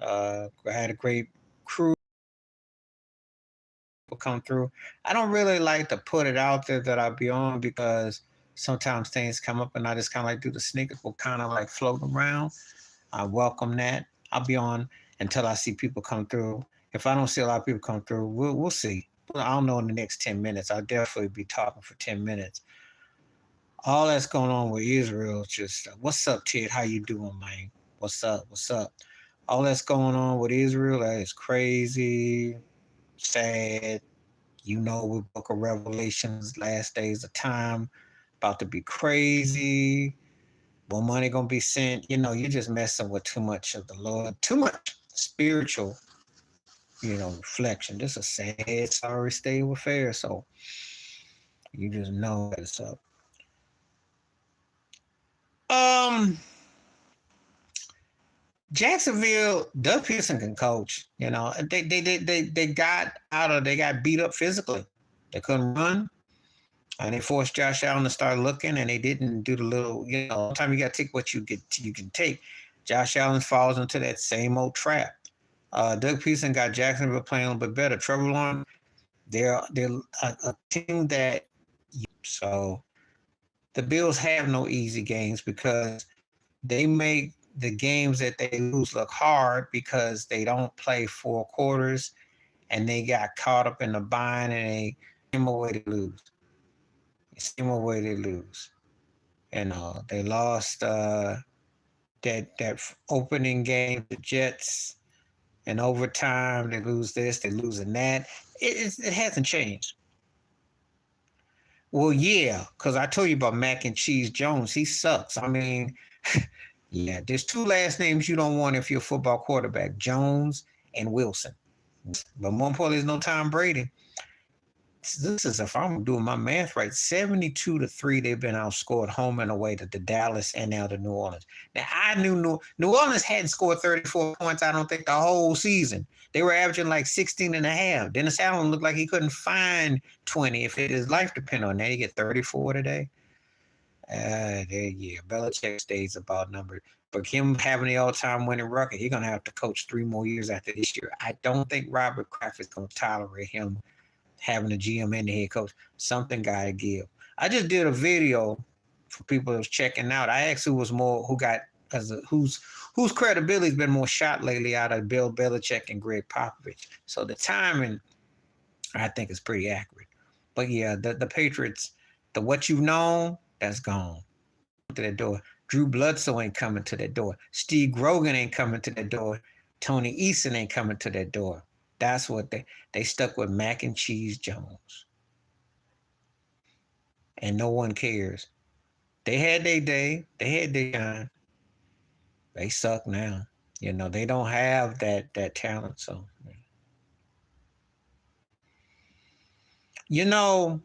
I had a great crew come through. I don't really like to put it out there that I'll be on because sometimes things come up and I just kind of like do the sneakers, will kind of like float around. I welcome that. I'll be on until I see people come through. If I don't see a lot of people come through, we'll see. I don't know in the next 10 minutes. I'll definitely be talking for 10 minutes. All that's going on with Israel, just what's up, Ted? How you doing, man? What's up? What's up? All that's going on with Israel, that is crazy, sad. You know, with Book of Revelations, last days of time, about to be crazy. More money gonna be sent. You know, you're just messing with too much of the Lord, too much spiritual, reflection. This is a sad, sorry state of affairs. So you just know that it's up. Um, Jacksonville, Doug Pearson can coach. They got beat up physically. They couldn't run, and they forced Josh Allen to start looking, and they didn't do the little. Sometimes you got to take what you can take. Josh Allen falls into that same old trap. Doug Pearson got Jacksonville playing a little bit better. Trevor Lawrence, they're a team that. So the Bills have no easy games because they make the games that they lose look hard because they don't play 4 quarters and they got caught up in the bind and they same way they lose. Same way they lose. They lost that opening game, the Jets, in overtime. They lose this, they losing that. It hasn't changed. Well, yeah, because I told you about Mac and Cheese Jones. He sucks. I mean, yeah, there's 2 last names you don't want if you're a football quarterback, Jones and Wilson. But more importantly, there's no Tom Brady. This is, if I'm doing my math right, 72-3, they've been outscored home and away to the Dallas and now to New Orleans. Now, I knew New Orleans hadn't scored 34 points, I don't think, the whole season. They were averaging like 16 and a half. Dennis Allen looked like he couldn't find 20 if his life depended on that. He get 34 today. Belichick stays about numbered. But him having the all-time winning record, he's going to have to coach 3 more years after this year. I don't think Robert Kraft is going to tolerate him having a GM and the head coach. Something got to give. I just did a video for people that was checking out. I asked whose credibility has been more shot lately out of Bill Belichick and Greg Popovich. So the timing, I think, is pretty accurate. But yeah, the Patriots, the what you've known, that's gone. To that door. Drew Bledsoe ain't coming to that door. Steve Grogan ain't coming to that door. Tony Eason ain't coming to that door. That's what they stuck with Mac and Cheese Jones. And no one cares. They had their day. They had their time. They suck now. They don't have that talent. So, the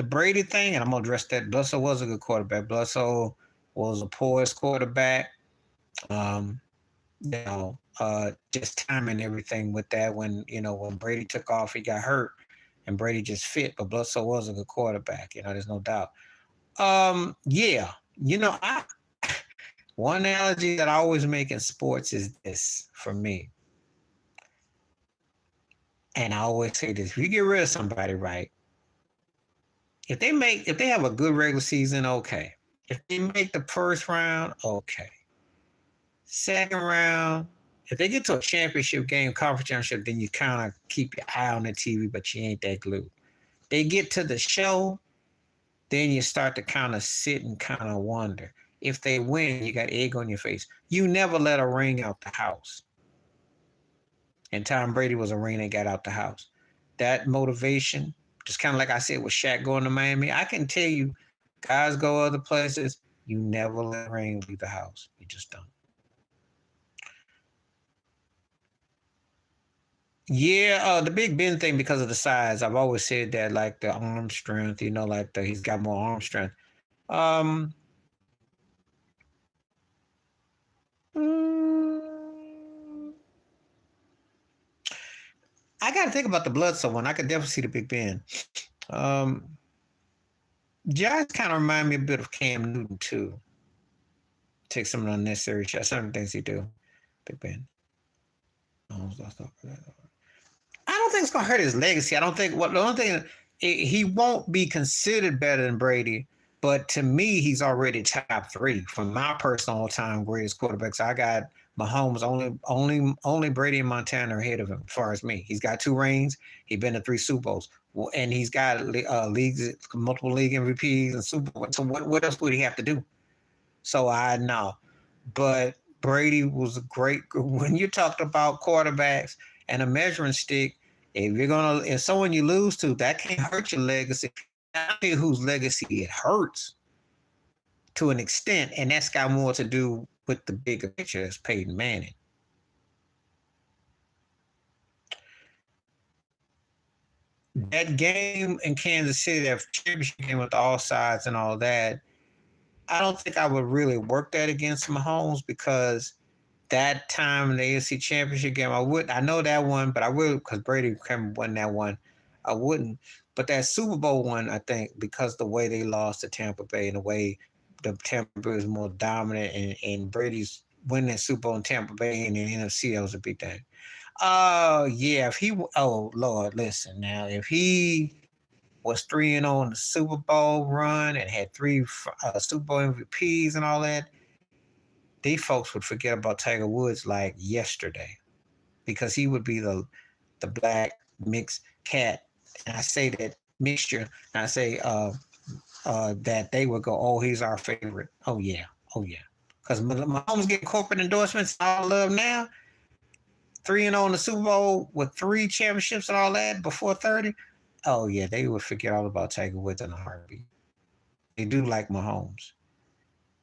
Brady thing, and I'm going to address that. Bledsoe was a good quarterback. Bledsoe was a poised quarterback. Just timing everything with that when Brady took off, he got hurt and Brady just fit, but Bledsoe was a good quarterback, there's no doubt. One analogy that I always make in sports is this for me. And I always say this, if you get rid of somebody, right? If they have a good regular season, okay. If they make the first round, okay. Second round, if they get to a championship game, conference championship, then you kind of keep your eye on the TV, but you ain't that glued. They get to the show, then you start to kind of sit and kind of wonder. If they win, you got egg on your face. You never let a ring out the house. And Tom Brady was a ring that got out the house. That motivation, just kind of like I said with Shaq going to Miami, I can tell you, guys go other places, you never let a ring leave the house. You just don't. Yeah, the Big Ben thing because of the size. I've always said that, like the arm strength, he's got more arm strength. I got to think about the Bledsoe one. I could definitely see the Big Ben. Josh kind of remind me a bit of Cam Newton too. Take some unnecessary shots. Some things he do, Big Ben. Mahomes lost. I don't think it's gonna hurt his legacy. I don't think the only thing he won't be considered better than Brady, but to me, he's already top three from my personal all-time greatest quarterbacks. I got Mahomes only Brady and Montana are ahead of him as far as me. He's got 2 rings. He's been to 3 Super Bowls, and he's got leagues, multiple league MVPs and Super Bowls. So what else would he have to do? So I know, but Brady was a great. When you talked about quarterbacks and a measuring stick, if someone you lose to, that can't hurt your legacy. I tell you whose legacy it hurts to an extent, and that's got more to do with the bigger picture as Peyton Manning. That game in Kansas City, that championship game with all sides and all that, I don't think I would really work that against Mahomes because that time in the AFC Championship game, I know that one, but I would because Brady won that one. I wouldn't. But that Super Bowl one, I think, because the way they lost to Tampa Bay and the way the Tampa Bay was more dominant and Brady's winning that Super Bowl in Tampa Bay and in the NFC, that was a big thing. Yeah, Lord, listen now, if he was 3-0 in the Super Bowl run and had 3 Super Bowl MVPs and all that, these folks would forget about Tiger Woods like yesterday because he would be the black mixed cat. And I say that mixture, and I say that they would go, oh, he's our favorite. Oh, yeah. Because Mahomes getting corporate endorsements and all love now. 3-0 in the Super Bowl with 3 championships and all that before 30. Oh, yeah, they would forget all about Tiger Woods in a heartbeat. They do like Mahomes.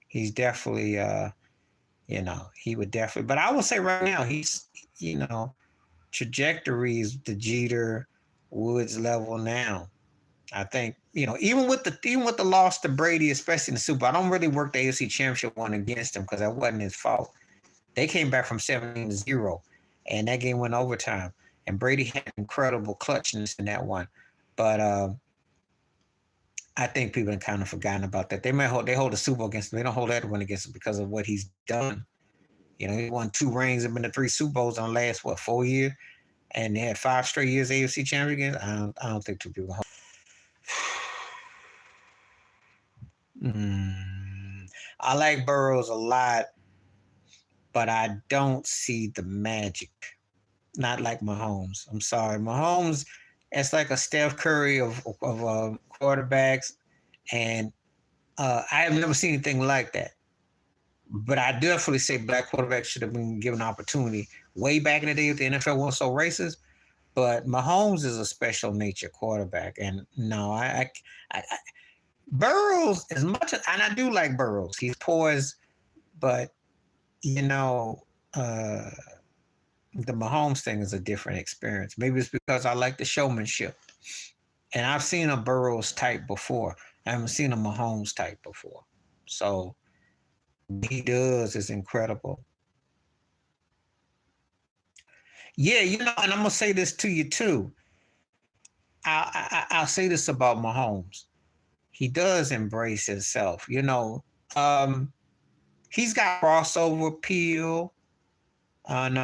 He's definitely, he would definitely. But I will say right now, he's, trajectories the Jeter Woods level now. I think, even with the loss to Brady, especially in the Super Bowl, I don't really work the AFC Championship one against him because that wasn't his fault. They came back from 17-0, and that game went overtime. And Brady had incredible clutchness in that one. But I think people have kind of forgotten about that. They hold the Super Bowl against him. They don't hold that one against him because of what he's done. He won 2 rings and been to 3 Super Bowls in the last 4 years, and they had 5 straight years AFC champions. I don't think two people. I like Burrows a lot, but I don't see the magic. Not like Mahomes. I'm sorry, Mahomes. It's like a Steph Curry of quarterbacks, and I have never seen anything like that. But I definitely say black quarterbacks should have been given an opportunity way back in the day if the NFL wasn't so racist. But Mahomes is a special nature quarterback, and no, I Burrows as much as, and I do like Burrows. He's poised, but the Mahomes thing is a different experience. Maybe it's because I like the showmanship, and I've seen a Burrows type before. I haven't seen a Mahomes type before, so. He does is incredible. Yeah, and I'm gonna say this to you too. I'll say this about Mahomes. He does embrace himself. He's got crossover appeal, and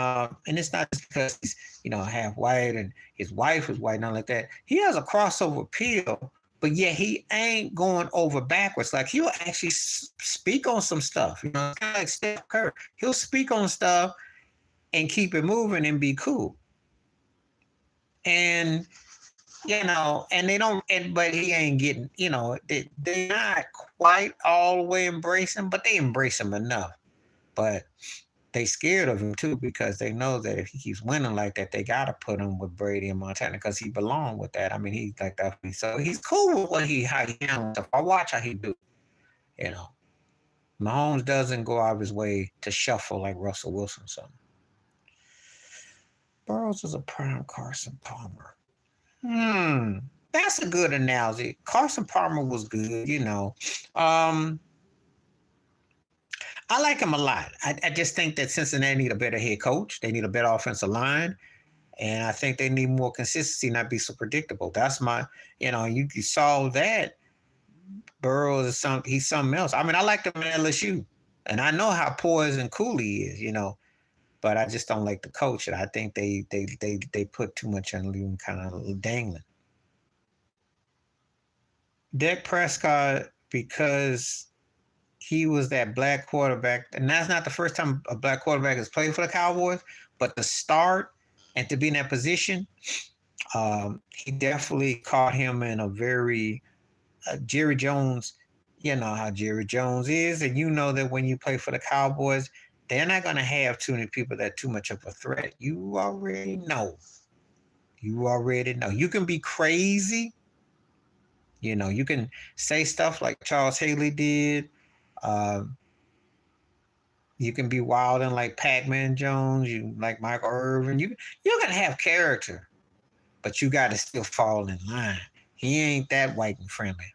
it's not just because he's half white and his wife is white, nothing like that. He has a crossover appeal. But yeah, he ain't going over backwards. Like he'll actually speak on some stuff. Kind of like Steph Curry. He'll speak on stuff and keep it moving and be cool. And and they don't. But he ain't getting. They're not quite all the way embracing, but they embrace him enough. But they scared of him too because they know that if he keeps winning like that, they gotta put him with Brady and Montana because he belonged with that. I mean, he's like that. So he's cool with how he handles stuff. I watch how he do. Mahomes doesn't go out of his way to shuffle like Russell Wilson. So Burrows is a prime Carson Palmer. That's a good analogy. Carson Palmer was good. I like him a lot. I just think that Cincinnati need a better head coach. They need a better offensive line. And I think they need more consistency, not be so predictable. That's my, you saw that. Burrows is something else. I mean, I like him in LSU. And I know how poised and cool he is, but I just don't like the coach. I think they put too much on him, kind of dangling. Dak Prescott, because he was that black quarterback, and that's not the first time a black quarterback has played for the Cowboys, but to start and to be in that position, he definitely caught him in a very Jerry Jones. You know how Jerry Jones is, and you know that when you play for the Cowboys, they're not going to have too many people that are too much of a threat. You already know. You already know. You can be crazy. You know, you can say stuff like Charles Haley did. Uh, you can be wild and like Pac-Man Jones. You like Michael Irvin. You're gonna have character, but you got to still fall in line. He ain't that white and friendly.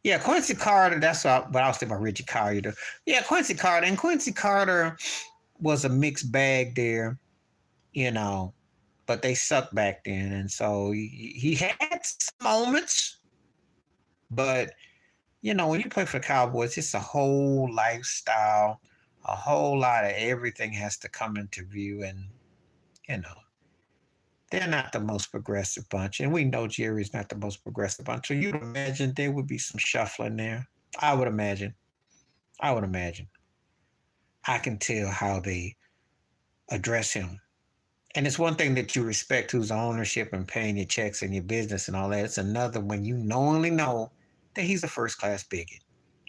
Yeah, Quincy Carter. That's what I was thinking about Richie Carter. Yeah, Quincy Carter. And Quincy Carter was a mixed bag there, you know, but they sucked back then. And so he had some moments, but, you know, when you play for the Cowboys, it's a whole lifestyle, a whole lot of everything has to come into view. And, you know, they're not the most progressive bunch. And we know Jerry's not the most progressive bunch. So you'd imagine there would be some shuffling there. I would imagine. I would imagine. I can tell how they address him. And it's one thing that you respect who's ownership and paying your checks and your business and all that. It's another when you knowingly know that he's a first class bigot.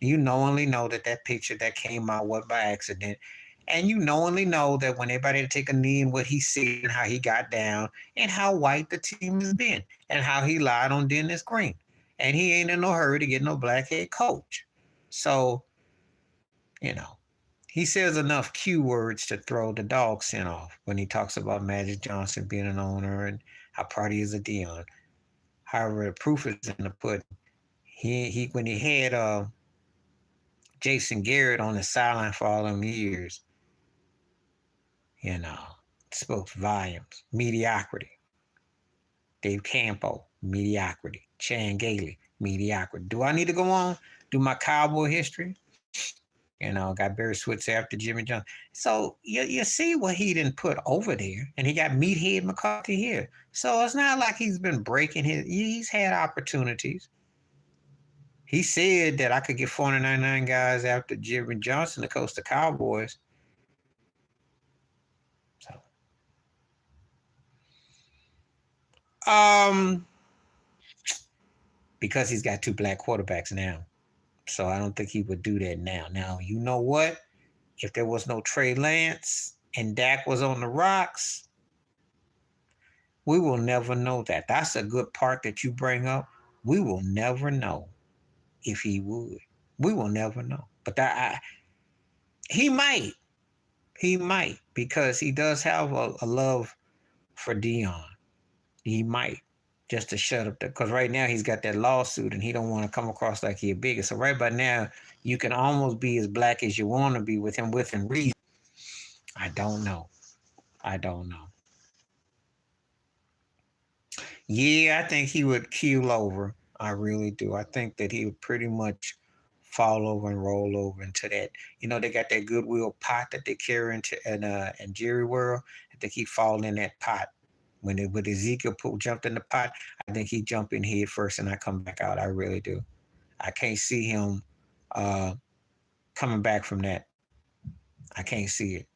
You knowingly know that that picture that came out was by accident. And you knowingly know that when everybody take a knee and what he said and how he got down and how white the team has been and how he lied on Dennis Green. And he ain't in no hurry to get no black head coach. So, you know, he says enough Q words to throw the dog scent off when he talks about Magic Johnson being an owner and how proud he is of Dion. However, the proof is in the pudding. He when he had Jason Garrett on the sideline for all them years, you know, spoke volumes. Mediocrity. Dave Campo, mediocrity. Chan Gailey, mediocrity. Do I need to go on? Do my Cowboy history? You know, got Barry Switz after Jimmy Johnson. So you see what he didn't put over there, and he got Meathead McCarthy here. So it's not like he's been breaking he's had opportunities. He said that I could get 499 guys after Jimmy Johnson to coach the Cowboys. So, because he's got two black quarterbacks now. So I don't think he would do that now. Now, you know what? If there was no Trey Lance and Dak was on the rocks, we will never know that. That's a good part that you bring up. We will never know if he would. We will never know. But he might. He might because he does have a love for Dion. He might just to shut up because right now he's got that lawsuit and he don't want to come across like he a bigot. So right by now you can almost be as black as you want to be with him within reason. I don't know. I don't know. Yeah, I think he would keel over. I really do. I think that he would pretty much fall over and roll over into that. You know, they got that goodwill pot that they carry into in Jerry World. I think he fall in that pot. When Ezekiel jumped in the pot, I think he jump in head first and I come back out. I really do. I can't see him coming back from that. I can't see it.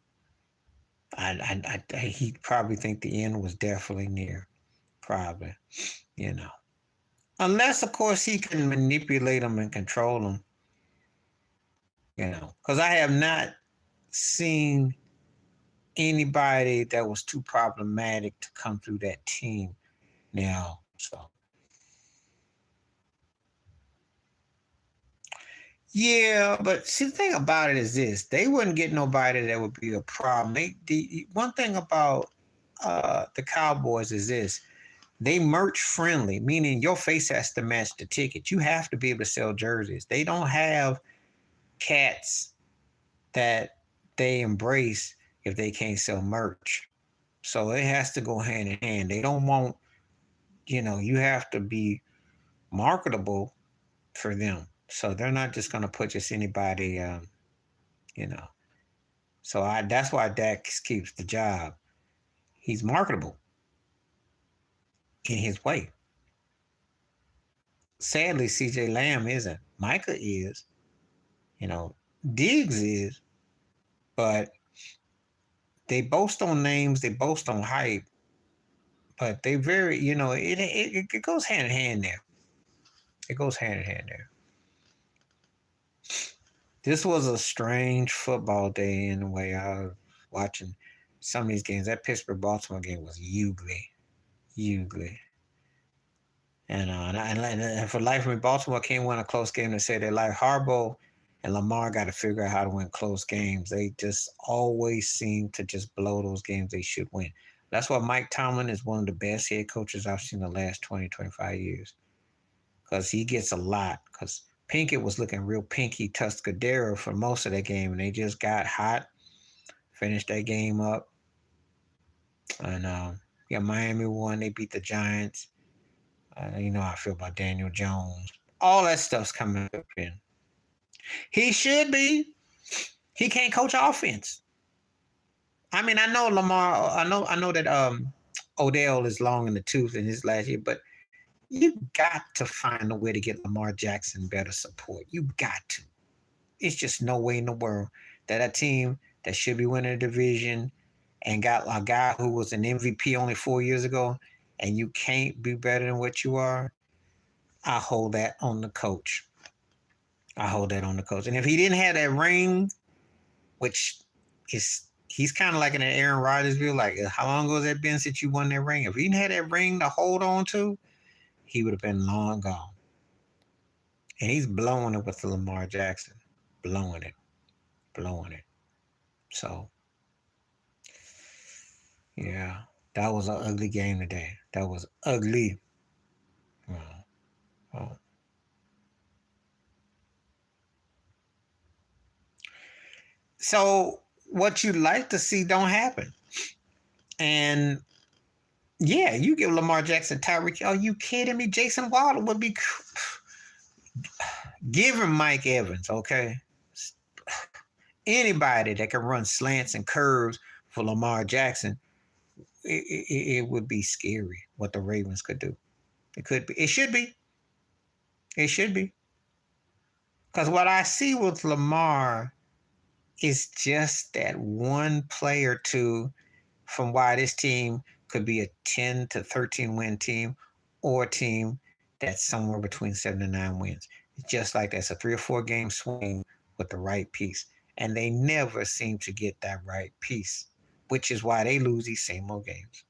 He probably think the end was definitely near. Probably, you know. Unless, of course, he can manipulate them and control them. You know, because I have not seen anybody that was too problematic to come through that team now. So, yeah, but see, the thing about it is this: they wouldn't get nobody that would be a problem. One thing about the Cowboys is this: they merch friendly, meaning your face has to match the ticket. You have to be able to sell jerseys. They don't have cats that they embrace if they can't sell merch. So it has to go hand in hand. They don't want, you have to be marketable for them. So they're not just going to put just anybody, you know. So that's why Dak keeps the job. He's marketable in his way. Sadly, CJ Lamb isn't. Micah is. You know, Diggs is, but they boast on names, they boast on hype, but they very, it goes hand in hand there. It goes hand in hand there. This was a strange football day in the way I was watching some of these games. That Pittsburgh Baltimore game was ugly, ugly. And for life of me, Baltimore can't win a close game to say they like Harbaugh and Lamar got to figure out how to win close games. They just always seem to just blow those games they should win. That's why Mike Tomlin is one of the best head coaches I've seen in the last 20, 25 years. Because he gets a lot. Because Pinkett was looking real pinky Tuscadero for most of that game, and they just got hot, finished that game up. And Miami won. They beat the Giants. You know how I feel about Daniel Jones. All that stuff's coming up in. He should be. He can't coach offense. I mean, I know Lamar. I know that Odell is long in the tooth in his last year, but you got to find a way to get Lamar Jackson better support. You got to. It's just no way in the world that a team that should be winning a division and got a guy who was an MVP only 4 years ago, and you can't be better than what you are. I hold that on the coach. And if he didn't have that ring, which he's kind of like in an Aaron Rodgers view, like how long ago has that been since you won that ring? If he didn't have that ring to hold on to, he would have been long gone. And he's blowing it with the Lamar Jackson. Blowing it. So, yeah, that was an ugly game today. That was ugly. Oh. So, what you like to see don't happen. And yeah, you give Lamar Jackson, Tyreek. Are you kidding me? Jason Waddle would be. Give him Mike Evans, okay? Anybody that can run slants and curves for Lamar Jackson, it would be scary what the Ravens could do. It could be. It should be. Because what I see with Lamar is just that one play or two from why this team could be a 10 to 13 win team or a team that's somewhere between 7 and 9 wins. It's just like that's a 3 or 4 game swing with the right piece. And they never seem to get that right piece, which is why they lose these same old games.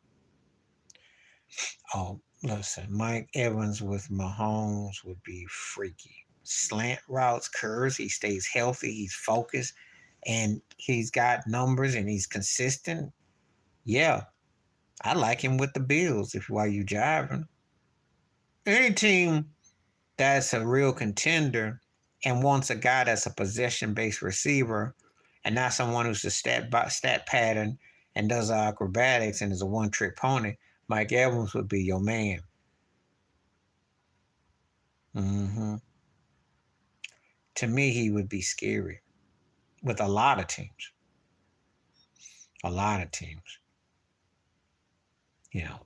Oh, listen, Mike Evans with Mahomes would be freaky. Slant routes, curves, he stays healthy, he's focused, and he's got numbers and he's consistent. Yeah, I like him with the Bills while you jiving. Any team that's a real contender and wants a guy that's a possession-based receiver and not someone who's a stat pattern and does acrobatics and is a one-trick pony, Mike Evans would be your man. Mm-hmm. To me, he would be scary with a lot of teams.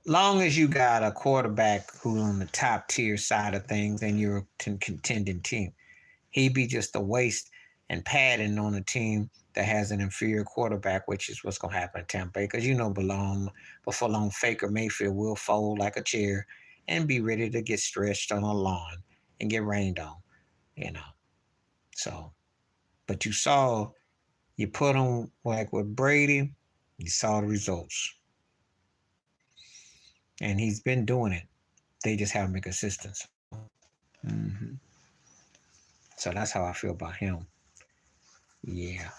Long as you got a quarterback who's on the top tier side of things and you're a contending team. He'd be just a waste and padding on a team that has an inferior quarterback, which is what's going to happen in Tampa Bay. Because before long, Faker Mayfield will fold like a chair and be ready to get stretched on a lawn and get rained on, So, but you put on like with Brady, you saw the results. And he's been doing it. They just haven't been consistent. Mm-hmm. So that's how I feel about him. Yeah.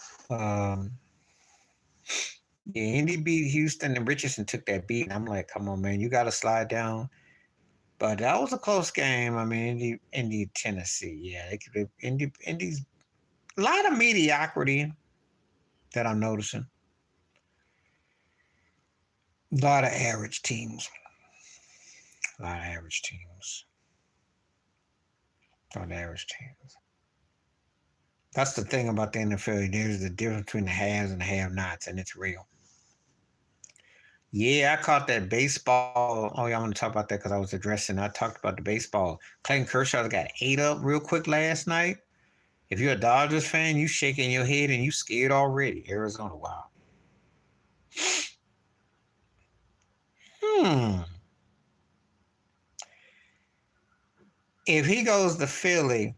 Indy beat Houston and Richardson took that beat. And I'm like, come on, man, you got to slide down. But that was a close game. I mean, Indy Tennessee. Yeah, Indy's a lot of mediocrity that I'm noticing. A lot of average teams. That's the thing about the NFL. There's the difference between the haves and the have-nots, and it's real. Yeah, I caught that baseball. Oh, yeah, I want to talk about that because I was addressing. I talked about the baseball. Clayton Kershaw got ate up real quick last night. If you're a Dodgers fan, you shaking your head and you scared already. Arizona, wow. Hmm. If he goes to Philly,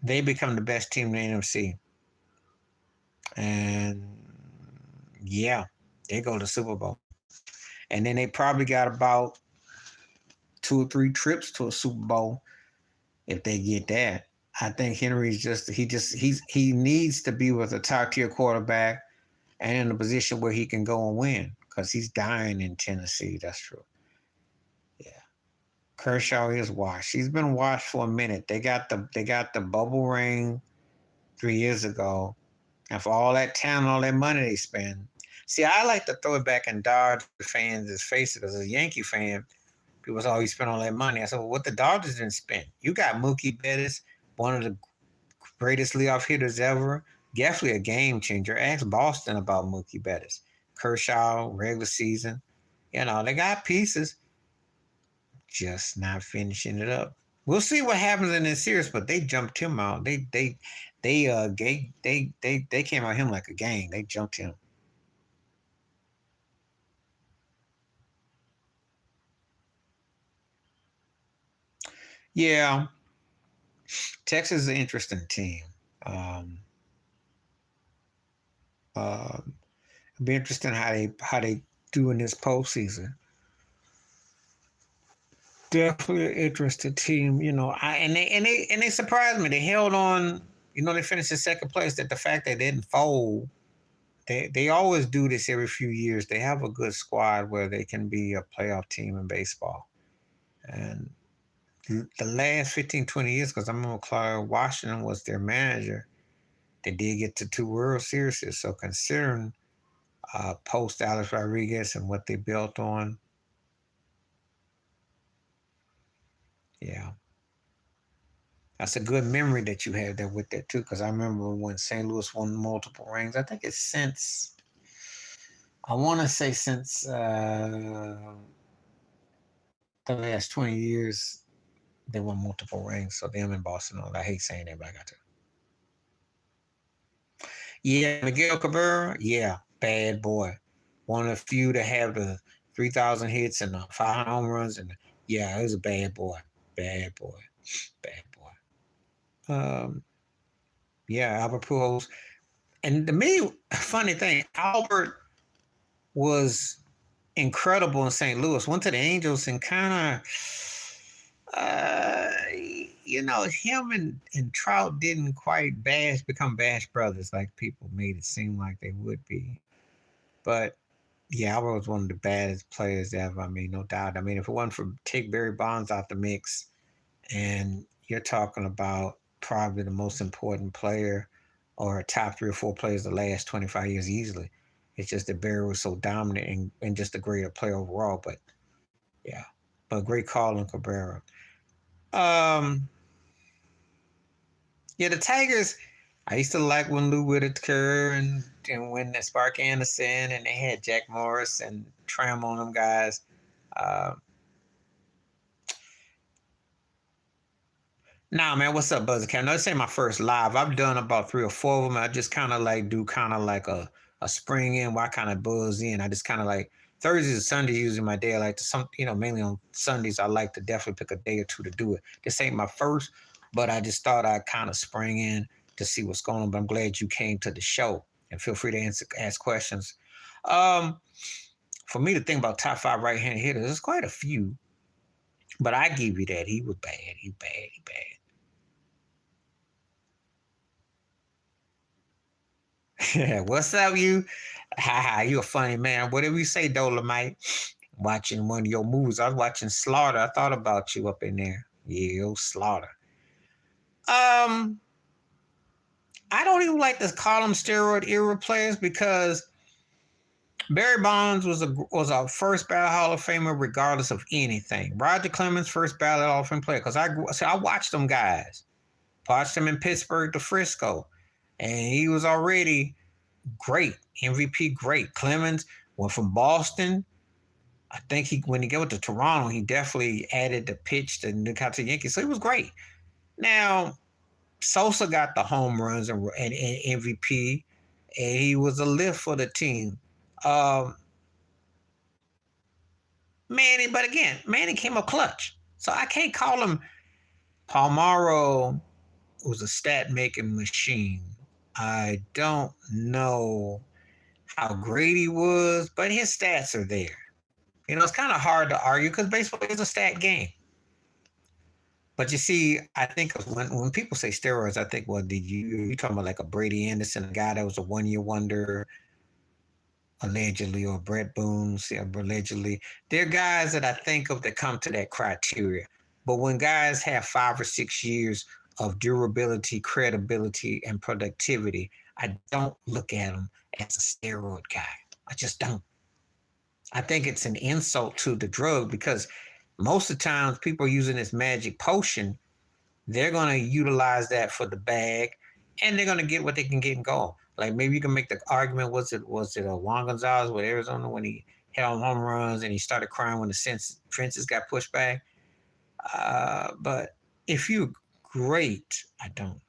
they become the best team in the NFC. And yeah, they go to Super Bowl. And then they probably got about 2 or 3 trips to a Super Bowl if they get that. I think Henry's he needs to be with a top tier quarterback and in a position where he can go and win because he's dying in Tennessee. That's true. Yeah. Kershaw is washed. He's been washed for a minute. They got the bubble ring 3 years ago. And for all that talent, all that money they spend. See, I like to throw it back in Dodgers fans' faces as a Yankee fan. People say, oh, you spent all that money. I said, well, what the Dodgers didn't spend? You got Mookie Betts, one of the greatest leadoff hitters ever. Definitely a game changer. Ask Boston about Mookie Betts. Kershaw, regular season. They got pieces, just not finishing it up. We'll see what happens in this series, but they jumped him out. They came at him like a gang. They jumped him. Yeah, Texas is an interesting team. Um, uh, it'll be interesting how they do in this postseason. Definitely an interesting team. And they surprised me. They held on. They finished in second place. That the fact they didn't fold. They always do this every few years. They have a good squad where they can be a playoff team in baseball. And the last 15, 20 years, because I remember Clark Washington was their manager, they did get to 2 World Series. So considering post Alex Rodriguez and what they built on, yeah, that's a good memory that you have there with that too. Because I remember when St. Louis won multiple rings. I think it's since I want to say since the last 20 years they won multiple rings. So them in Boston, I hate saying that, but I got to. Yeah, Miguel Cabrera, yeah, bad boy. One of the few to have the 3,000 hits and the 500 home runs. And yeah, he was a bad boy. Bad boy. Bad boy. Yeah, Albert Pujols. And to me, funny thing, Albert was incredible in St. Louis. Went to the Angels and kind of, him and Trout didn't quite become Bash brothers like people made it seem like they would be. But yeah, Albert was one of the baddest players ever. I mean, no doubt. I mean, if it wasn't for take Barry Bonds out the mix, and you're talking about probably the most important player or top 3 or 4 players the last 25 years easily. It's just that Barry was so dominant and just a greater player overall. But yeah, but great call on Cabrera. Um, yeah, the Tigers. I used to like when Lou Whitaker and when Spark Anderson and they had Jack Morris and Tram on them guys. Uh, Nah, man, what's up, Buzzer Cat? No, this ain't my first live. I've done about 3 or 4 of them. I just kind of like do kind of like a spring in where I kind of buzz in. I just kind of like Thursdays and Sundays usually my day. I like to mainly on Sundays I like to definitely pick a day or two to do it. This ain't my first, but I just thought I'd kind of spring in to see what's going on. But I'm glad you came to the show and feel free to ask questions. Um, for me to think about top 5 right-handed hitters, there's quite a few, but I give you that he was bad. He bad. He bad. Yeah, what's up, you? Ha, you a funny man. Whatever you say, Dolomite. Watching one of your movies. I was watching Slaughter. I thought about you up in there. Yeah, old Slaughter. Um, I don't even like to call them steroid era players because Barry Bonds was a first ballot Hall of Famer regardless of anything. Roger Clemens first ballot Hall of Fame player because I watched them guys. Watched him in Pittsburgh to Frisco, and he was already great. MVP great. Clemens went from Boston. I think when he got to Toronto, he definitely added the pitch to the Yankees. So he was great. Now, Sosa got the home runs and MVP, and he was a lift for the team. Um, but again, Manny came up clutch. So I can't call him. Palmaro was a stat making machine. I don't know how great he was, but his stats are there. It's kind of hard to argue because baseball is a stat game. But you see, I think when people say steroids, I think, well, you talking about like a Brady Anderson, a guy that was a 1-year wonder, allegedly, or Brett Boone, allegedly. They're guys that I think of that come to that criteria. But when guys have 5 or 6 years of durability, credibility, and productivity, I don't look at them as a steroid guy. I just don't. I think it's an insult to the drug because most of the times people are using this magic potion. They're going to utilize that for the bag, and they're going to get what they can get and go. Like maybe you can make the argument, was it Juan Gonzalez with Arizona when he held home runs and he started crying when the fences got pushed back? But if you're great, I don't.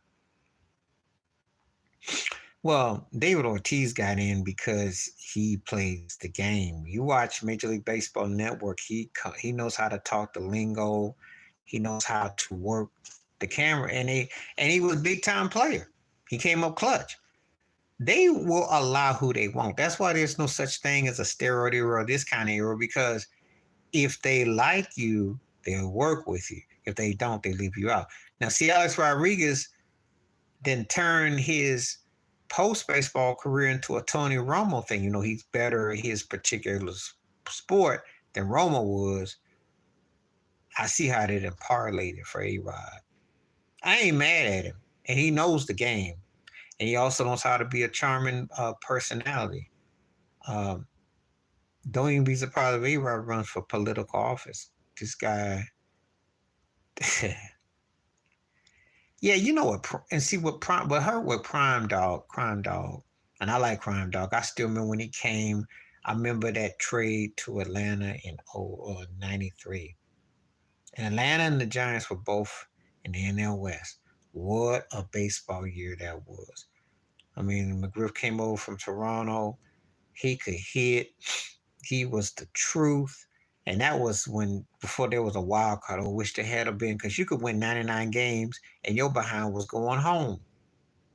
Well, David Ortiz got in because he plays the game. You watch Major League Baseball Network, he knows how to talk the lingo. He knows how to work the camera, and he was a big time player. He came up clutch. They will allow who they want. That's why there's no such thing as a steroid era or this kind of era, because if they like you, they'll work with you. If they don't, they leave you out. Now, see, Alex Rodriguez then turned his post-baseball career into a Tony Romo thing. He's better at his particular sport than Romo was. I see how they done parlayed it for A-Rod. I ain't mad at him, and he knows the game, and he also knows how to be a charming personality. Don't even be surprised if A-Rod runs for political office. This guy, yeah, you know what? And see what Prime Dog, and I like Crime Dog. I still remember when he came. I remember that trade to Atlanta in 93. And Atlanta and the Giants were both in the NL West. What a baseball year that was. I mean, McGriff came over from Toronto. He could hit. He was the truth. And that was before there was a wild card. I wish there had been, because you could win 99 games and your behind was going home.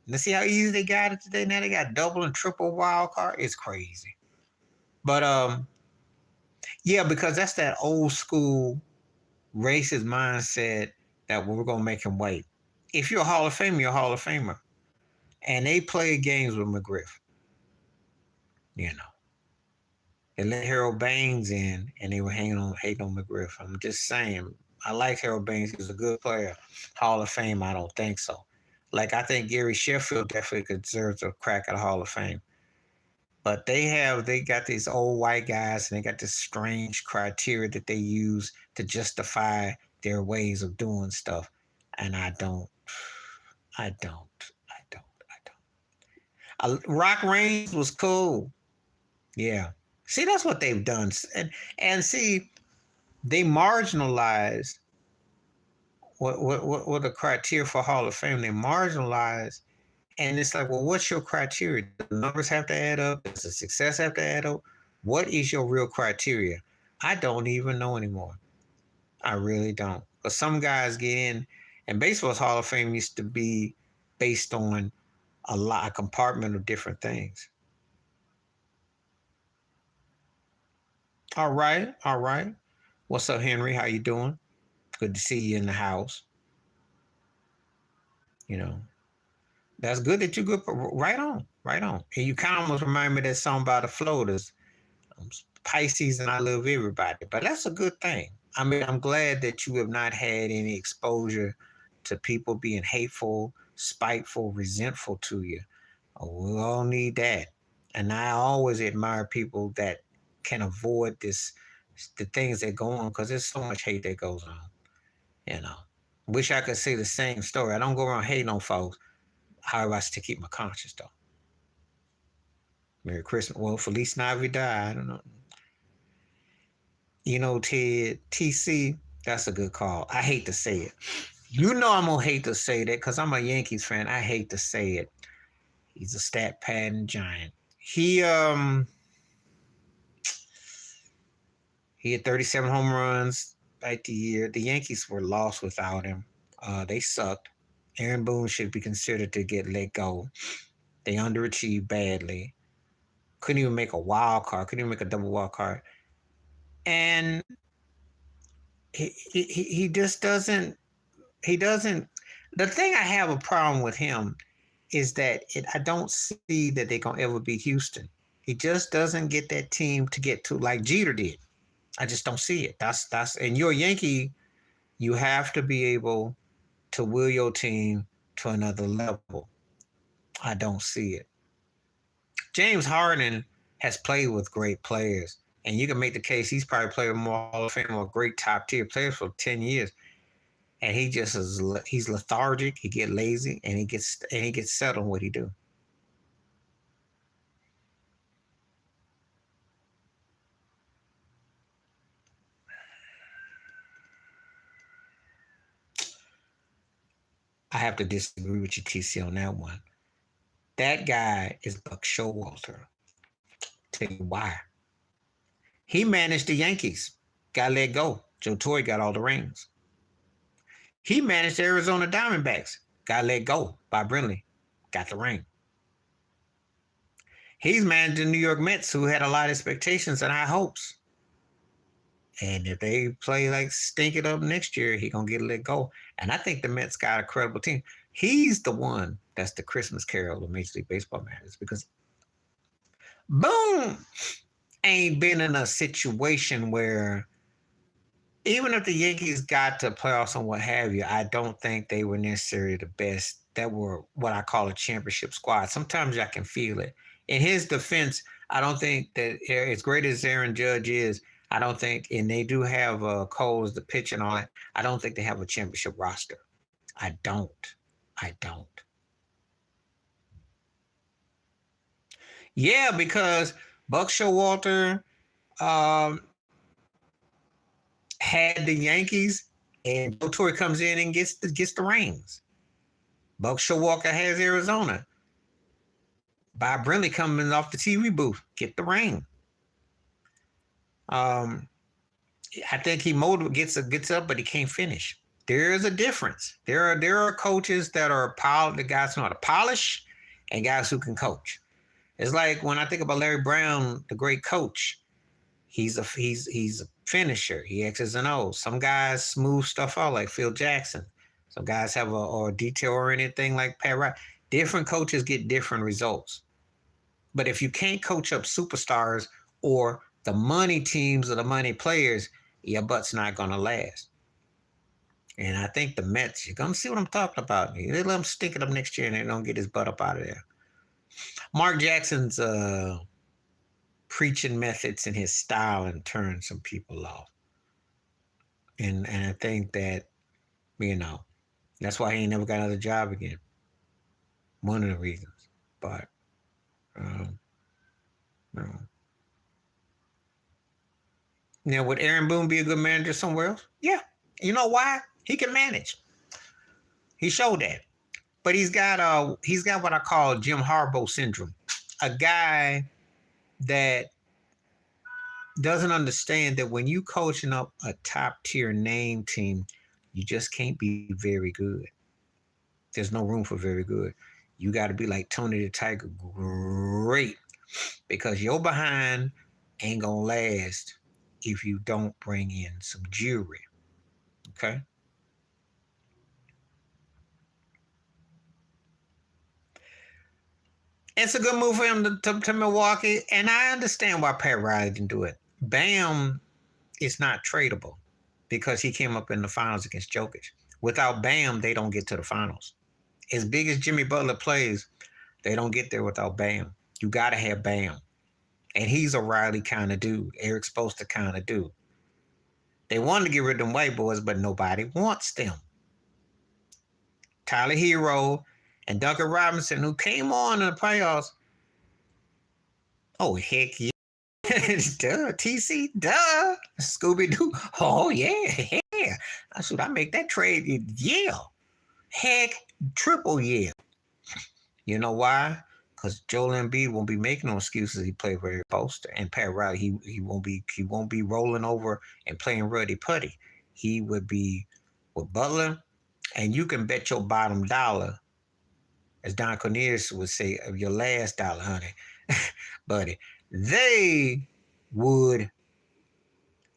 Let's see how easy they got it today. Now they got double and triple wild card. It's crazy. But yeah, because that's that old school racist mindset that we're going to make him wait. If you're a Hall of Famer, you're a Hall of Famer. And they played games with McGriff. They let Harold Baines in, and they were hating on McGriff. I'm just saying, I like Harold Baines. He was a good player. Hall of Fame, I don't think so. Like, I think Gary Sheffield definitely deserves a crack at the Hall of Fame. But they got these old white guys, and they got this strange criteria that they use to justify their ways of doing stuff. And I don't. Rock Reigns was cool. Yeah. See, that's what they've done. And see, they marginalized what the criteria for Hall of Fame. They marginalized, and it's like, well, what's your criteria? The numbers have to add up. Does the success have to add up? What is your real criteria? I don't even know anymore. I really don't. But some guys get in, and baseball's Hall of Fame used to be based on a compartment of different things. All right. What's up, Henry? How you doing? Good to see you in the house. That's good that you're good. Right on. And you kind of almost remind me of that song by the Floaters, Pisces, and I love everybody. But that's a good thing. I mean, I'm glad that you have not had any exposure to people being hateful, spiteful, resentful to you. We all need that. And I always admire people that can avoid the things that go on, because there's so much hate that goes on. Wish I could say the same story. I don't go around hating on folks. However, I still keep my conscience though. Merry Christmas. Well, Feliz Navidad. I don't know. You know, Ted, TC, that's a good call. I hate to say it. You know I'm gonna hate to say that because I'm a Yankees fan. I hate to say it. He's a stat padding giant. He had 37 home runs like the year. The Yankees were lost without him. They sucked. Aaron Boone should be considered to get let go. They underachieved badly. Couldn't even make a wild card. Couldn't even make a double wild card. And he just doesn't. He doesn't. The thing I have a problem with him is that I don't see that they're gonna ever beat Houston. He just doesn't get that team to get to like Jeter did. I just don't see it. That's and you're a Yankee, you have to be able to will your team to another level. I don't see it. James Harden has played with great players, and you can make the case he's probably played with more Hall of Fame or great top tier players for 10 years. And he just is he's lethargic, he get lazy, and he gets settled on what he do. I have to disagree with you, TC, on that one. That guy is Buck Showalter. Tell you why. He managed the Yankees, got let go. Joe Torre got all the rings. He managed the Arizona Diamondbacks, got let go by Brinley, got the ring. He's managed the New York Mets, who had a lot of expectations and high hopes. And if they play like stink it up next year, he gonna get let go. And I think the Mets got a credible team. He's the one that's the Christmas Carol of Major League Baseball matters because Boom ain't been in a situation where even if the Yankees got to playoffs and what have you, I don't think they were necessarily the best. That were what I call a championship squad. Sometimes I can feel it. In his defense, I don't think that as great as Aaron Judge is, I don't think, and they do have Cole as the pitch and all that, I don't think they have a championship roster. I don't. Yeah, because Buck Showalter had the Yankees, and Joe Torre comes in and gets the rings. Buck Showalter has Arizona. Bob Brinley coming off the TV booth, get the ring. I think he gets up, but he can't finish. There is a difference. There are coaches that are the guys who know how to polish, and guys who can coach. It's like when I think about Larry Brown, the great coach. He's a finisher. He X's and O's. Some guys smooth stuff out like Phil Jackson. Some guys have a detail-oriented thing like Pat Riley. Different coaches get different results. But if you can't coach up superstars or the money teams or the money players, your butt's not going to last. And I think the Mets, you're going to see what I'm talking about. They let him stink it up next year and they don't get his butt up out of there. Mark Jackson's preaching methods and his style and turn some people off. And I think that, that's why he ain't never got another job again. One of the reasons. But, Now, would Aaron Boone be a good manager somewhere else? Yeah. You know why? He can manage. He showed that. But he's got what I call Jim Harbaugh syndrome. A guy that doesn't understand that when you coaching up a top tier name team, you just can't be very good. There's no room for very good. You got to be like Tony the Tiger, great, because your behind ain't gonna last if you don't bring in some jewelry. Okay. It's a good move for him to Milwaukee, and I understand why Pat Riley didn't do it. Bam is not tradable because he came up in the finals against Jokic. Without Bam, they don't get to the finals. As big as Jimmy Butler plays, they don't get there without Bam. You got to have Bam. And he's a Riley kind of dude, Eric Spoelstra kind of dude. They wanted to get rid of them white boys, but nobody wants them. Tyler Hero, and Duncan Robinson, who came on in the playoffs. Oh, heck yeah. Duh, TC, duh. Scooby Doo. Oh, yeah, yeah. Should I make that trade? Yeah. Heck, triple yeah. You know why? Because Joel Embiid won't be making no excuses. He played very poster, and Pat Riley he won't be rolling over and playing ruddy putty. He would be with Butler, and you can bet your bottom dollar, as Don Cornelius would say, of your last dollar, honey, buddy. They would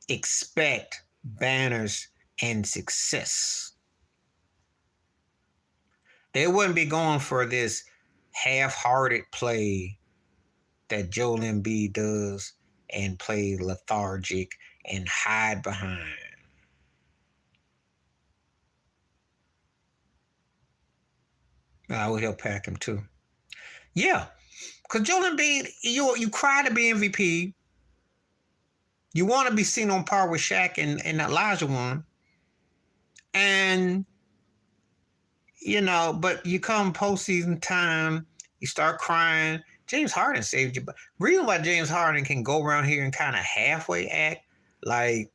expect banners and success. They wouldn't be going for this half-hearted play that Joel Embiid does and play lethargic and hide behind. I would help pack him too. Yeah, because Joel Embiid, you cry to be MVP. You want to be seen on par with Shaq and Elijah one. And, but you come postseason time, you start crying. James Harden saved you. But reason why James Harden can go around here and kind of halfway act like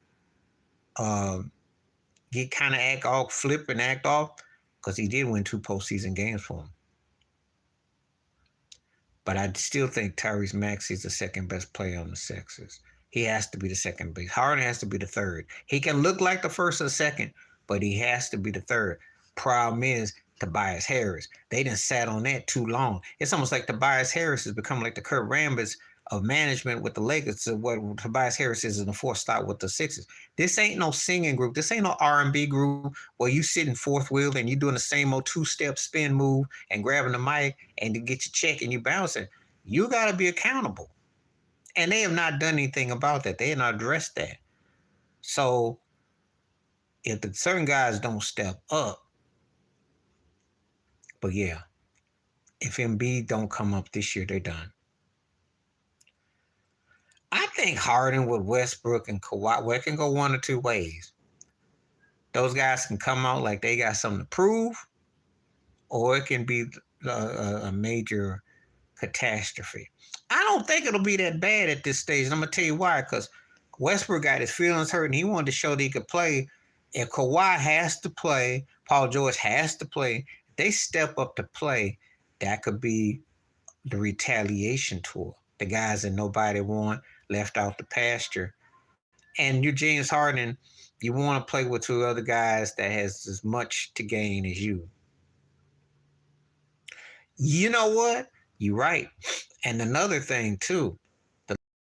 he kind of act off, flip and act off, because he did win 2 postseason games for him. But I still think Tyrese Maxey is the second best player on the Sixers. He has to be the second best. Harden has to be the third. He can look like the first or second, but he has to be the third. Problem is Tobias Harris. They done sat on that too long. It's almost like Tobias Harris has become like the Kurt Rambis of management with the Lakers to what Tobias Harris is in the fourth slot with the Sixers. This ain't no singing group. This ain't no R&B group where you sitting fourth wheel and you doing the same old 2-step spin move and grabbing the mic and to get your check and you bouncing. You got to be accountable. And they have not done anything about that. They have not addressed that. So if the certain guys don't step up, but yeah, if Embiid don't come up this year, they're done. I think Harden with Westbrook and Kawhi, well, it can go one or two ways. Those guys can come out like they got something to prove, or it can be a major catastrophe. I don't think it'll be that bad at this stage. And I'm going to tell you why, because Westbrook got his feelings hurt and he wanted to show that he could play. If Kawhi has to play, Paul George has to play, if they step up to play, that could be the retaliation tour. The guys that nobody want, left out the pasture. And you're James Harden, you want to play with 2 other guys that has as much to gain as you. You know what? You're right. And another thing, too,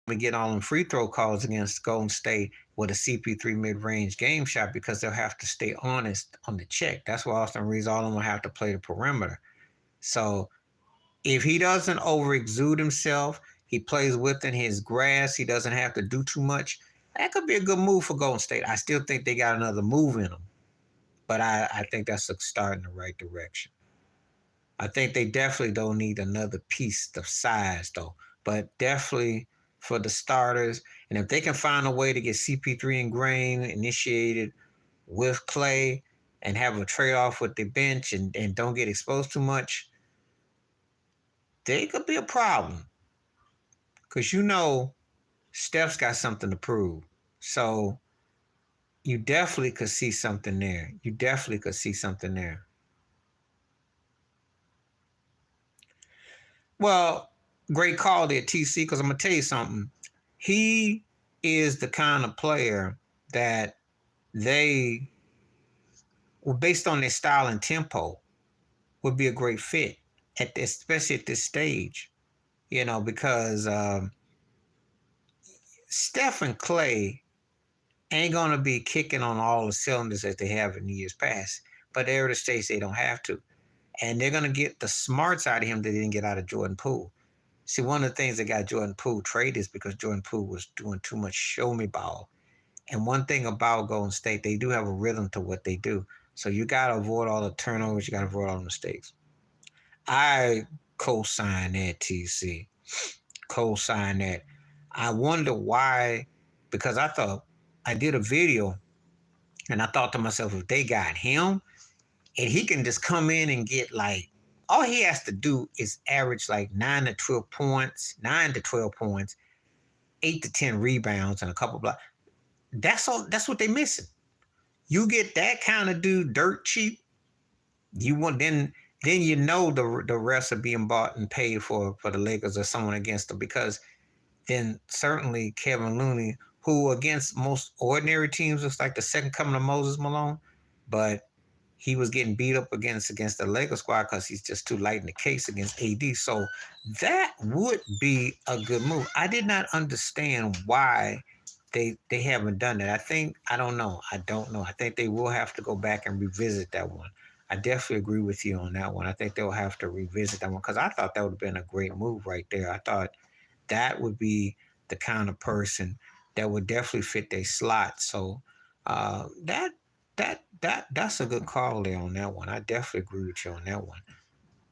we get all them free throw calls against Golden State with a CP3 mid-range game shot because they'll have to stay honest on the check. That's why Austin Reeves, all of them will have to play the perimeter. So if he doesn't over-exude himself, he plays within his grasp, he doesn't have to do too much, that could be a good move for Golden State. I still think they got another move in them. But I think that's a start in the right direction. I think they definitely don't need another piece of size, though. But definitely for the starters, and if they can find a way to get CP3 and Green initiated with Clay and have a trade-off with the bench and don't get exposed too much, they could be a problem. Because Steph's got something to prove. So you definitely could see something there. Well, great call there, TC, because I'm going to tell you something. He is the kind of player that they, based on their style and tempo, would be a great fit, especially at this stage, because Steph and Clay ain't going to be kicking on all the cylinders that they have in years past, but they're at a stage they don't have to. And they're going to get the smarts out of him that they didn't get out of Jordan Poole. See, one of the things that got Jordan Poole traded is because Jordan Poole was doing too much show-me ball. And one thing about Golden State, they do have a rhythm to what they do. So you got to avoid all the turnovers. You got to avoid all the mistakes. I co-sign that, TC. Co-sign that. I wonder why, because I did a video, and I thought to myself, if they got him, and he can just come in and get like all he has to do is average like 9 to 12 points, 8 to 10 rebounds, and a couple blocks. That's all. That's what they're missing. You get that kind of dude dirt cheap. You want then you know the rest are being bought and paid for the Lakers or someone against them because then certainly Kevin Looney, who against most ordinary teams looks like the second coming of Moses Malone, but he was getting beat up against the Lakers squad because he's just too light in the case against AD. So that would be a good move. I did not understand why they haven't done that. I don't know. I don't know. I think they will have to go back and revisit that one. I definitely agree with you on that one. I think they'll have to revisit that one because I thought that would have been a great move right there. I thought that would be the kind of person that would definitely fit their slot. So that's a good call there on that one. I definitely agree with you on that one.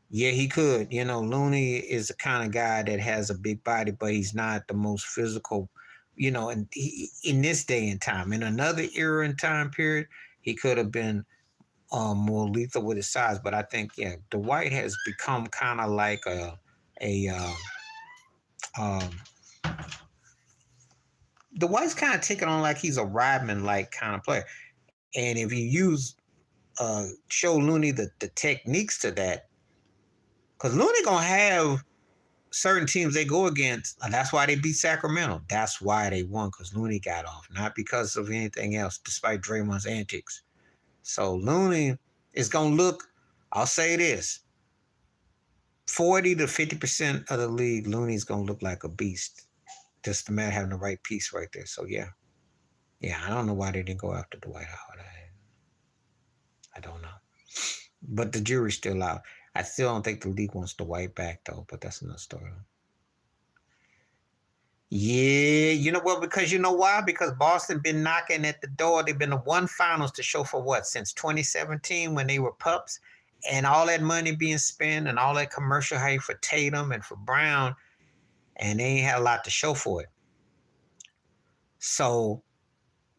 Yeah, he could. You know, Looney is the kind of guy that has a big body, but he's not the most physical. You know, and in this day and time, in another era and time period, he could have been more lethal with his size. But I think, yeah, Dwight has become kind of like a um, Dwight's kind of taken on like he's a Rodman like kind of player. And if you use show Looney the techniques to that, because Looney gonna have certain teams they go against, and that's why they beat Sacramento. That's why they won, because Looney got off, not because of anything else, despite Draymond's antics. So Looney is gonna look, I'll say this, 40 to 50% of the league, Looney's gonna look like a beast. Just the man having the right piece right there. So yeah. Yeah, I don't know why they didn't go after Dwight Howard. I don't know. But the jury's still out. I still don't think the league wants Dwight back though, but that's another story. Yeah, you know what? Because you know why? Because Boston been knocking at the door. They've been to one finals to show for what? Since 2017 when they were pups. And all that money being spent and all that commercial hype for Tatum and for Brown. And they ain't had a lot to show for it. So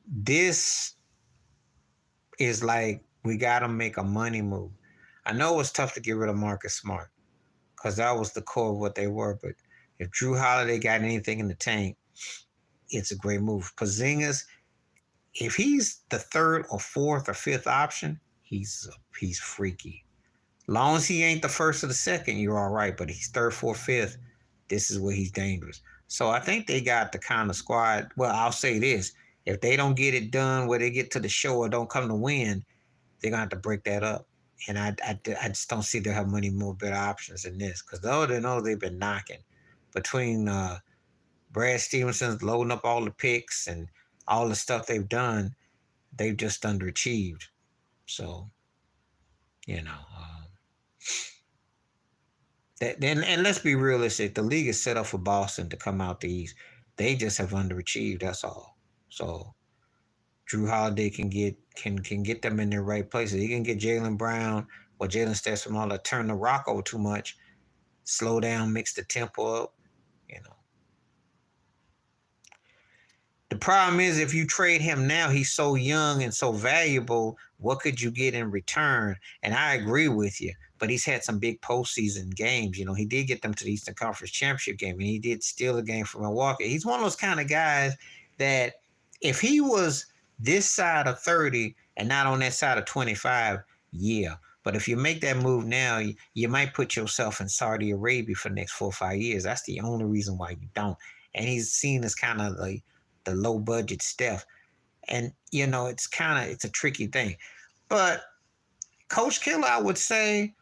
this is like we got to make a money move. I know it was tough to get rid of Marcus Smart because that was the core of what they were. But if Drew Holiday got anything in the tank, it's a great move. Porzingis, if he's the third or fourth or fifth option, he's freaky. Long as he ain't the first or the second, you're all right. But he's third, fourth, fifth, this is where he's dangerous. So I think they got the kind of squad. Well, I'll say this. If they don't get it done where they get to the show or don't come to win, they're going to have to break that up. And I just don't see they'll have many more better options than this. Because they know they've been knocking. Between Brad Stevenson's loading up all the picks and all the stuff they've done, they've just underachieved. So, you know. And let's be realistic. The league is set up for Boston to come out the East. They just have underachieved. That's all. So Drew Holiday can get them in their right places. He can get Jaylen Brown or Jalen Stetson all to turn the rock over too much, slow down, mix the tempo up. You know. The problem is if you trade him now, he's so young and so valuable. What could you get in return? And I agree with you, but he's had some big postseason games. You know, he did get them to the Eastern Conference Championship game, and he did steal a game from Milwaukee. He's one of those kind of guys that if he was this side of 30 and not on that side of 25, yeah. But if you make that move now, you might put yourself in Saudi Arabia for the next 4 or 5 years. That's the only reason why you don't. And he's seen as kind of the low budget Steph. And, you know, it's a tricky thing. But Coach Killer, I would say,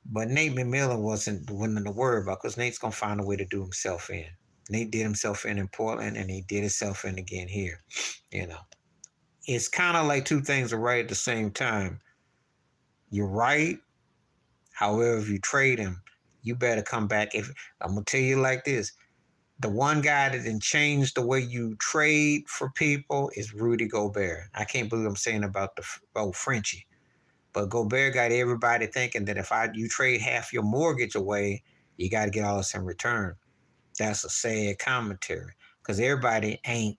but Nate McMillan wasn't to worry about because Nate's going to find a way to do himself in. Nate did himself in Portland, and he did himself in again here. You know, it's kind of like two things are right at the same time. You're right. However, if you trade him, you better come back. If I'm going to tell you like this, the one guy that didn't change the way you trade for people is Rudy Gobert. I can't believe I'm saying about the Frenchie. But Gobert got everybody thinking that if you trade half your mortgage away, you got to get all this in return. That's a sad commentary because everybody ain't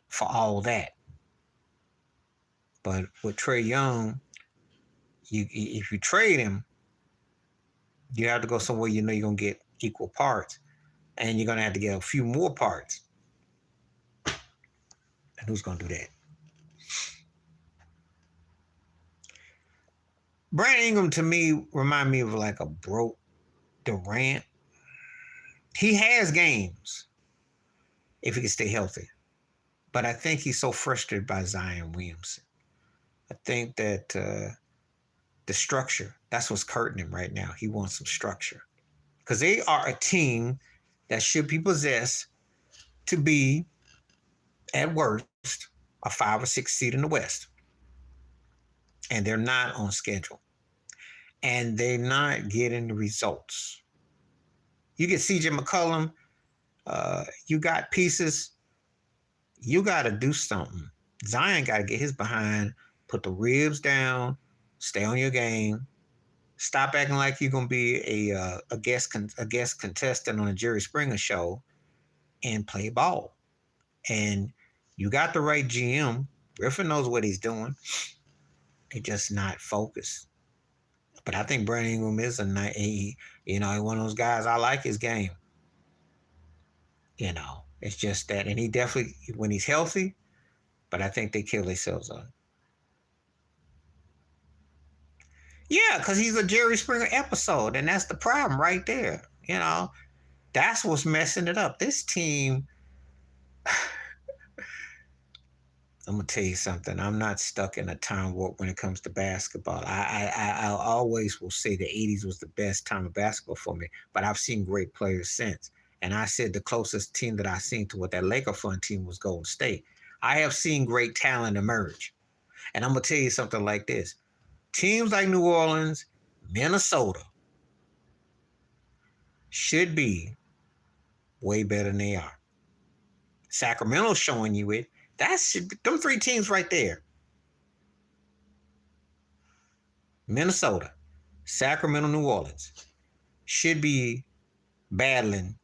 for all that. But with Trae Young, if you trade him, you have to go somewhere you know you're gonna get equal parts, and you're gonna have to get a few more parts. And who's gonna do that? Brandon Ingram to me remind me of like a broke Durant. He has games if he can stay healthy, but I think he's so frustrated by Zion Williamson. I think that the structure, that's what's hurting him right now. He wants some structure because they are a team that should be possessed to be, at worst, a 5 or 6 seed in the West. And they're not on schedule. And they're not getting the results. You get CJ McCollum, you got pieces, you got to do something. Zion got to get his behind, put the ribs down, stay on your game, stop acting like you're gonna be a guest contestant on a Jerry Springer show, and play ball. And you got the right GM. Griffin knows what he's doing. He's just not focused. But I think Brandon Ingram is one of those guys. I like his game. It's just that, and he definitely, when he's healthy, but I think they kill themselves on. Yeah, because he's a Jerry Springer episode, and that's the problem right there. That's what's messing it up. This team, I'm going to tell you something. I'm not stuck in a time warp when it comes to basketball. I always will say the 80s was the best time of basketball for me, but I've seen great players since. And I said the closest team that I've seen to what that Laker fun team was Golden State. I have seen great talent emerge. And I'm going to tell you something like this. Teams like New Orleans, Minnesota should be way better than they are. Sacramento's showing you it. Them 3 teams right there. Minnesota, Sacramento, New Orleans should be battling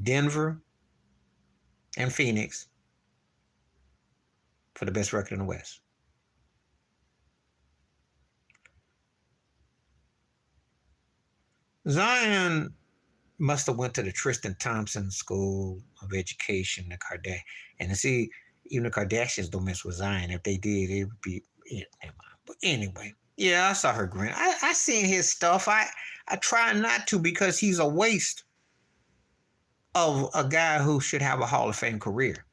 Denver and Phoenix for the best record in the West. Zion must have went to the Tristan Thompson School of Education, the Kardashians. And see, even the Kardashians don't mess with Zion. If they did, it would be, never mind. But anyway, yeah, I saw her grin. I seen his stuff. I try not to because he's a waste of a guy who should have a Hall of Fame career.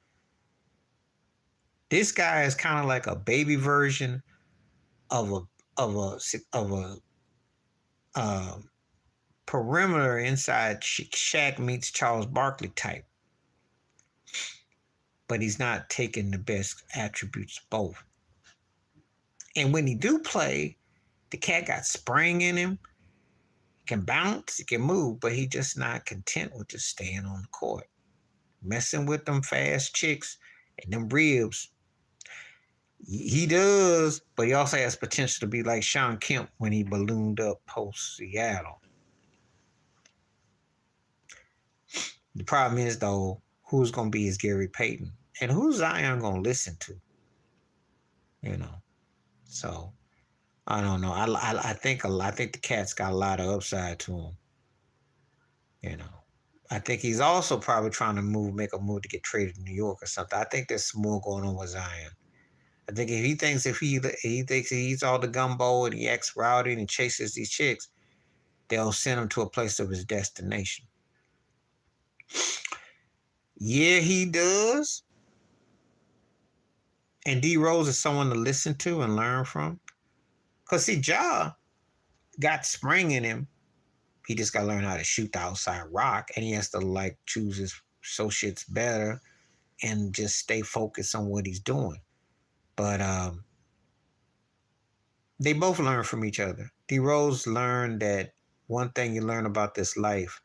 This guy is kind of like a baby version of a perimeter inside Shaq meets Charles Barkley type. But he's not taking the best attributes of both. And when he do play, the cat got spring in him. He can bounce, he can move, but he just not content with just staying on the court. Messing with them fast chicks and them ribs. He does, but he also has potential to be like Shawn Kemp when he ballooned up post Seattle. The problem is, though, who's going to be his Gary Payton? And who's Zion going to listen to? So, I don't know. I think the cat's got a lot of upside to him. I think he's also probably trying to make a move to get traded to New York or something. I think there's more going on with Zion. I think if he thinks he eats all the gumbo and he acts rowdy and chases these chicks, they'll send him to a place of his destination. Yeah, he does. And D Rose is someone to listen to and learn from. Because see, Ja got spring in him. He just got to learn how to shoot the outside rock. And he has to choose his associates better and just stay focused on what he's doing. But they both learn from each other. D Rose learned that one thing you learn about this life,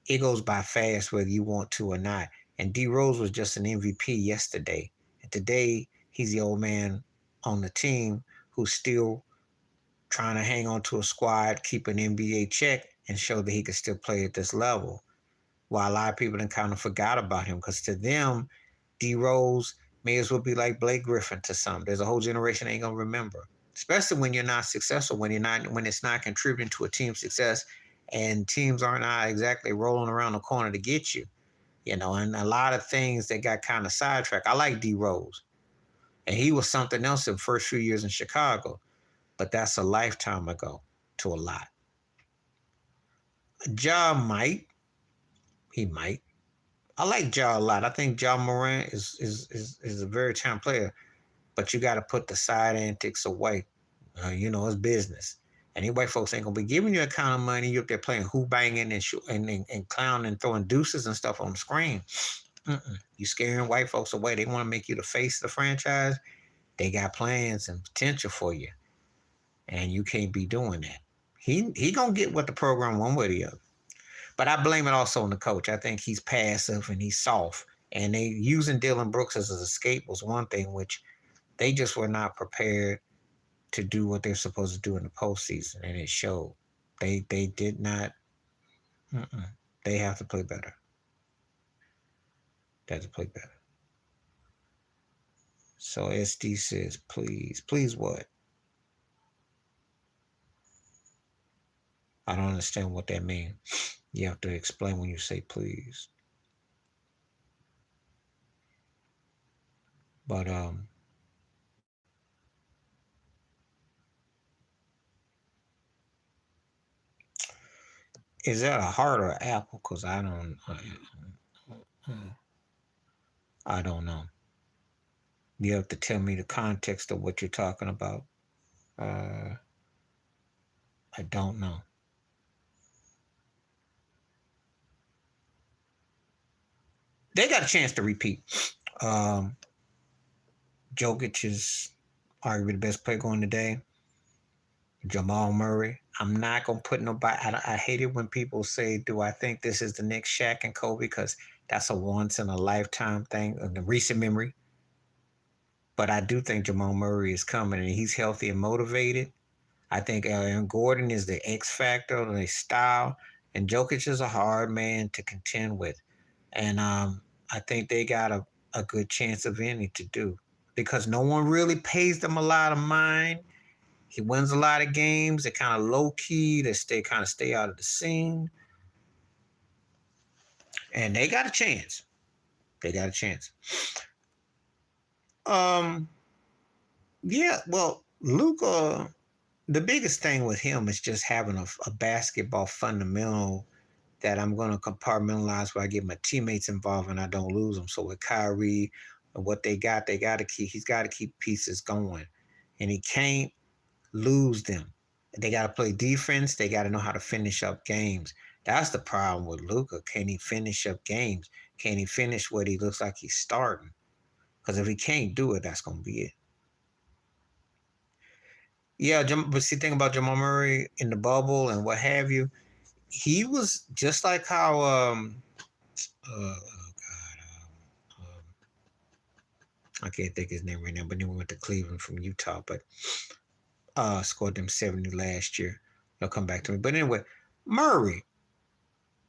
it goes by fast whether you want to or not. And D Rose was just an MVP yesterday. And today, he's the old man on the team who's still trying to hang on to a squad, keep an NBA check, and show that he can still play at this level. While a lot of people kind of forgot about him, because to them, D Rose may as well be like Blake Griffin to some. There's a whole generation ain't going to remember. especially when you're not successful, when it's not contributing to a team's success, and teams are not exactly rolling around the corner to get you. And a lot of things that got kind of sidetracked. I like D Rose, and he was something else in the first few years in Chicago, but that's a lifetime ago to a lot. Ja might, he might. I like Ja a lot. I think Ja Morant is a very talented player, but you got to put the side antics away. It's business. And these white folks ain't gonna be giving you a kind of money. You're up there playing who banging and clowning and throwing deuces and stuff on the screen. You scaring white folks away. They want to make you the face of the franchise. They got plans and potential for you, and you can't be doing that. He gonna get what the program one way or the other. But I blame it also on the coach. I think he's passive and he's soft. And they using Dylan Brooks as an escape was one thing, which they just were not prepared to do what they're supposed to do in the postseason, and it showed. They did not. They have to play better. They have to play better. So SD says, please what? I don't understand what that means. You have to explain when you say please. But is that a heart or apple? Because I don't know. You have to tell me the context of what you're talking about. I don't know. They got a chance to repeat. Jokic is arguably the best player going today. Jamal Murray. I'm not gonna put nobody. I hate it when people say, "Do I think this is the next Shaq and Kobe?" Because that's a once in a lifetime thing of the recent memory. But I do think Jamal Murray is coming, and he's healthy and motivated. I think Aaron Gordon is the X factor of his style, and Jokic is a hard man to contend with. And I think they got a good chance of winning to do because no one really pays them a lot of mind. He wins a lot of games. They're kind of low key. They stay out of the scene, and they got a chance. They got a chance. Yeah. Well, Luka. The biggest thing with him is just having a basketball fundamental that I'm going to compartmentalize where I get my teammates involved and I don't lose them. So with Kyrie and what they got to keep. He's got to keep pieces going, and he can't lose them. They got to play defense. They got to know how to finish up games. That's the problem with Luka. Can he finish up games? Can he finish what he looks like he's starting? Because if he can't do it, that's going to be it. Yeah, but see, think about Jamal Murray in the bubble and what have you. He was just like how I can't think his name right now, but then we went to Cleveland from Utah, but scored them 70 last year. He'll come back to me. But anyway, Murray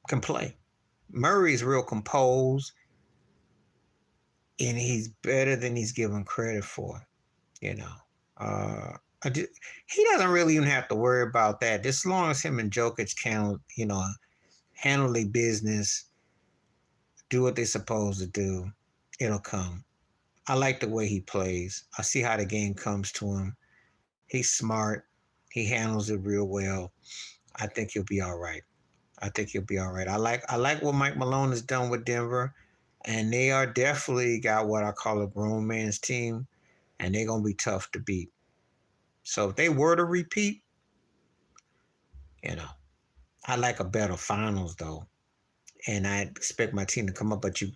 can play. Murray's real composed, and he's better than he's given credit for. He doesn't really even have to worry about that. As long as him and Jokic can, handle their business, do what they're supposed to do, it'll come. I like the way he plays. I see how the game comes to him. He's smart. He handles it real well. I think he'll be all right. I like what Mike Malone has done with Denver, and they are definitely got what I call a grown man's team, and they're gonna be tough to beat. So if they were to repeat, I like a better finals though, and I expect my team to come up. But you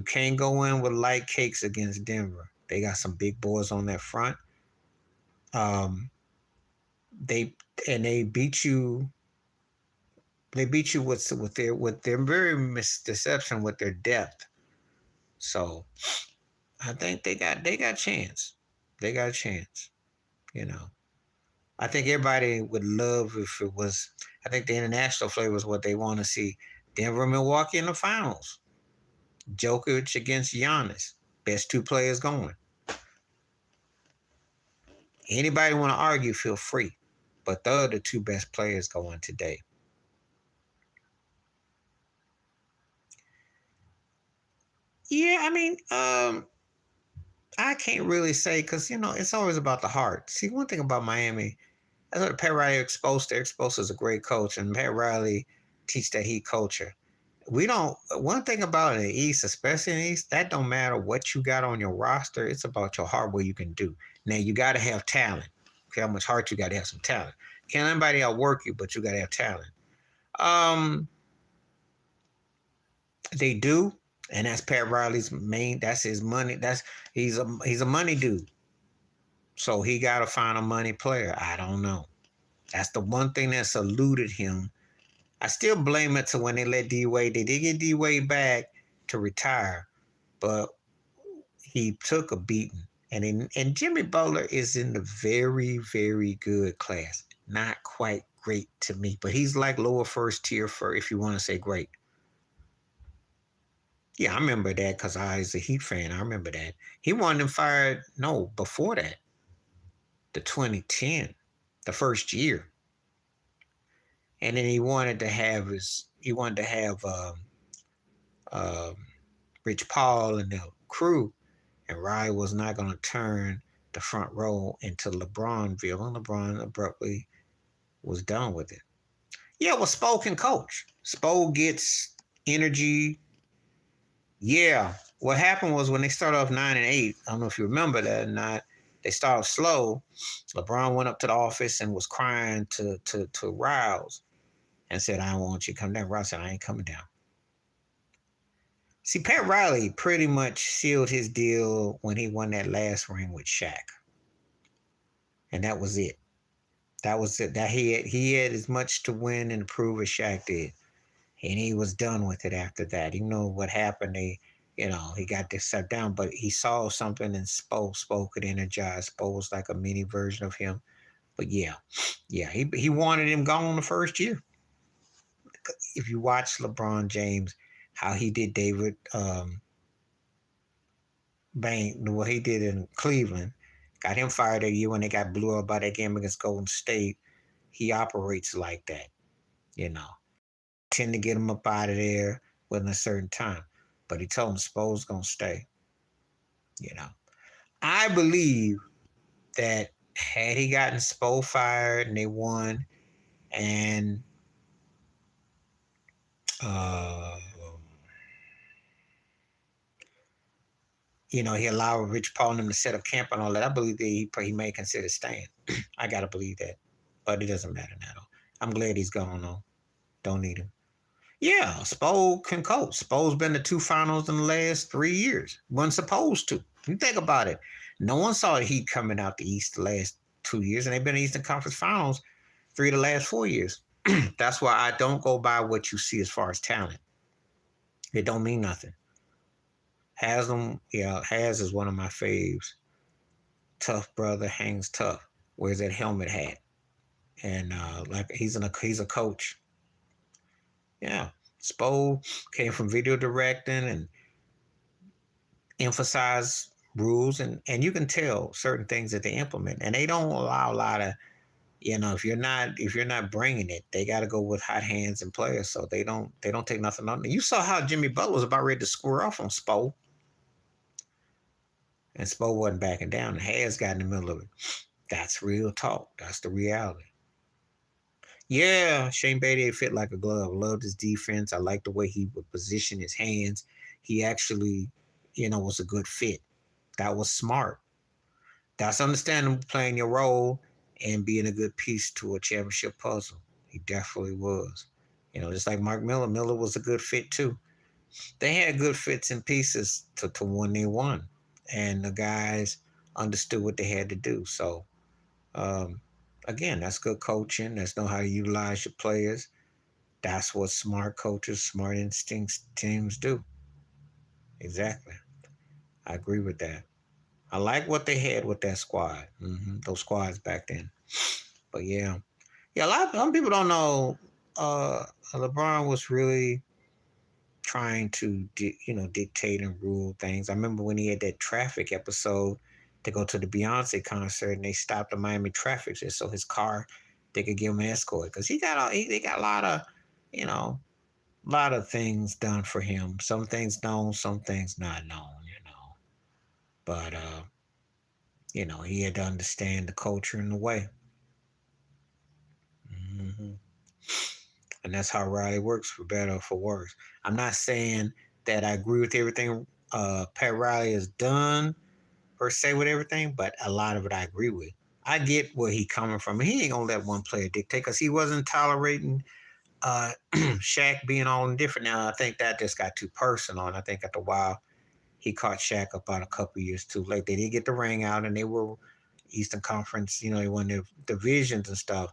can't go in with light cakes against Denver. They got some big boys on that front. They beat you. They beat you with their very misdeception with their depth. So I think they got chance. They got a chance. I think everybody would love if it was. I think the international flavor is what they want to see. Denver, Milwaukee in the finals. Jokic against Giannis. Best two players going. Anybody want to argue, feel free. But those are the two best players going today. Yeah, I mean, I can't really say because it's always about the heart. See, one thing about Miami, that's what Pat Riley exposed. They're exposed as a great coach, and Pat Riley teach that heat culture. We don't. One thing about in the East, especially in the East, that don't matter what you got on your roster. It's about your heart, what you can do. Now you got to have talent. Okay, how much heart you got to have some talent. Can't anybody outwork you, but you got to have talent. Um, they do, and that's Pat Riley's main. That's his money. He's a money dude. So he got to find a money player. I don't know. That's the one thing that's eluded him. I still blame it to when they let D Wade. They did get D Wade back to retire, but he took a beating. And Jimmy Butler is in the very, very good class. Not quite great to me, but he's like lower first tier for if you want to say great. Yeah, I remember that because I was a Heat fan. I remember that. He wanted him fired, no, before that, the 2010, the first year. And then he wanted to have um, Rich Paul and the crew, and Riley was not going to turn the front row into LeBronville, and LeBron abruptly was done with it. Yeah, well, Spo can coach. Spo gets energy. Yeah, what happened was when they started off 9-8. I don't know if you remember that or not. They started slow. LeBron went up to the office and was crying to Riles and said, "I don't want you to come down." Riles said, "I ain't coming down." See, Pat Riley pretty much sealed his deal when he won that last ring with Shaq, and that was it. That was it. That he had as much to win and to prove as Shaq did, and he was done with it after that. You know what happened? He got this set down, but he saw something and spoke. Spoke could energize. Spo was like a mini version of him. But yeah, he wanted him gone the first year. If you watch LeBron James, how he did David Bank, what he did in Cleveland, got him fired that year when they got blew up by that game against Golden State. He operates like that, you know. Tend to get him up out of there within a certain time. But he told him Spo's gonna stay, you know. I believe that had he gotten Spo fired and they won, and uh, he allowed Rich Paul and them to set up camp and all that, I believe that he may consider staying. I gotta believe that, but it doesn't matter now. I'm glad he's gone though. Don't need him. Yeah, Spo can coach. Spo's been to 2 finals in the last 3 years. Wasn't supposed to. You think about it. No one saw the Heat coming out the East the last 2 years, and they've been in the Eastern Conference Finals 3 of the last 4 years. That's why I don't go by what you see as far as talent. It don't mean nothing. Has is one of my faves. Tough brother, hangs tough. Wears that helmet hat, and like he's a coach. Yeah, Spo came from video directing and emphasize rules, and you can tell certain things that they implement, and they don't allow a lot of if you're not bringing it, they got to go with hot hands and players, so they don't take nothing on. You saw how Jimmy Butler was about ready to square off on Spo, and Spo wasn't backing down. And Has got in the middle of it. That's real talk. That's the reality. Yeah, Shane Battier fit like a glove. Loved his defense. I liked the way he would position his hands. He actually, was a good fit. That was smart. That's understanding playing your role and being a good piece to a championship puzzle. He definitely was. Just like Mark Miller. Miller was a good fit too. They had good fits and pieces to when they won. And the guys understood what they had to do. So um, again, that's good coaching. That's know how to utilize your players. That's what smart coaches, smart instincts teams do. Exactly. I agree with that. I like what they had with that squad. Those squads back then. But yeah. Some people don't know. LeBron was really trying to, dictate and rule things. I remember when he had that traffic episode. to go to the Beyonce concert, and they stopped the Miami traffic just so his car they could give him an escort because they got a lot of you know a lot of things done for him. Some things known, some things not known. But he had to understand the culture and the way. hmm And that's how Riley works, for better or for worse. I'm not saying that I agree with everything Pat Riley has done per se with everything, but a lot of it I agree with. I get where he coming from. He ain't gonna let one player dictate because he wasn't tolerating Shaq being all indifferent. Now I think that just got too personal, and I think after a while he caught Shaq about a couple years too late. They didn't get the ring out, and they were Eastern Conference. They won their divisions and stuff,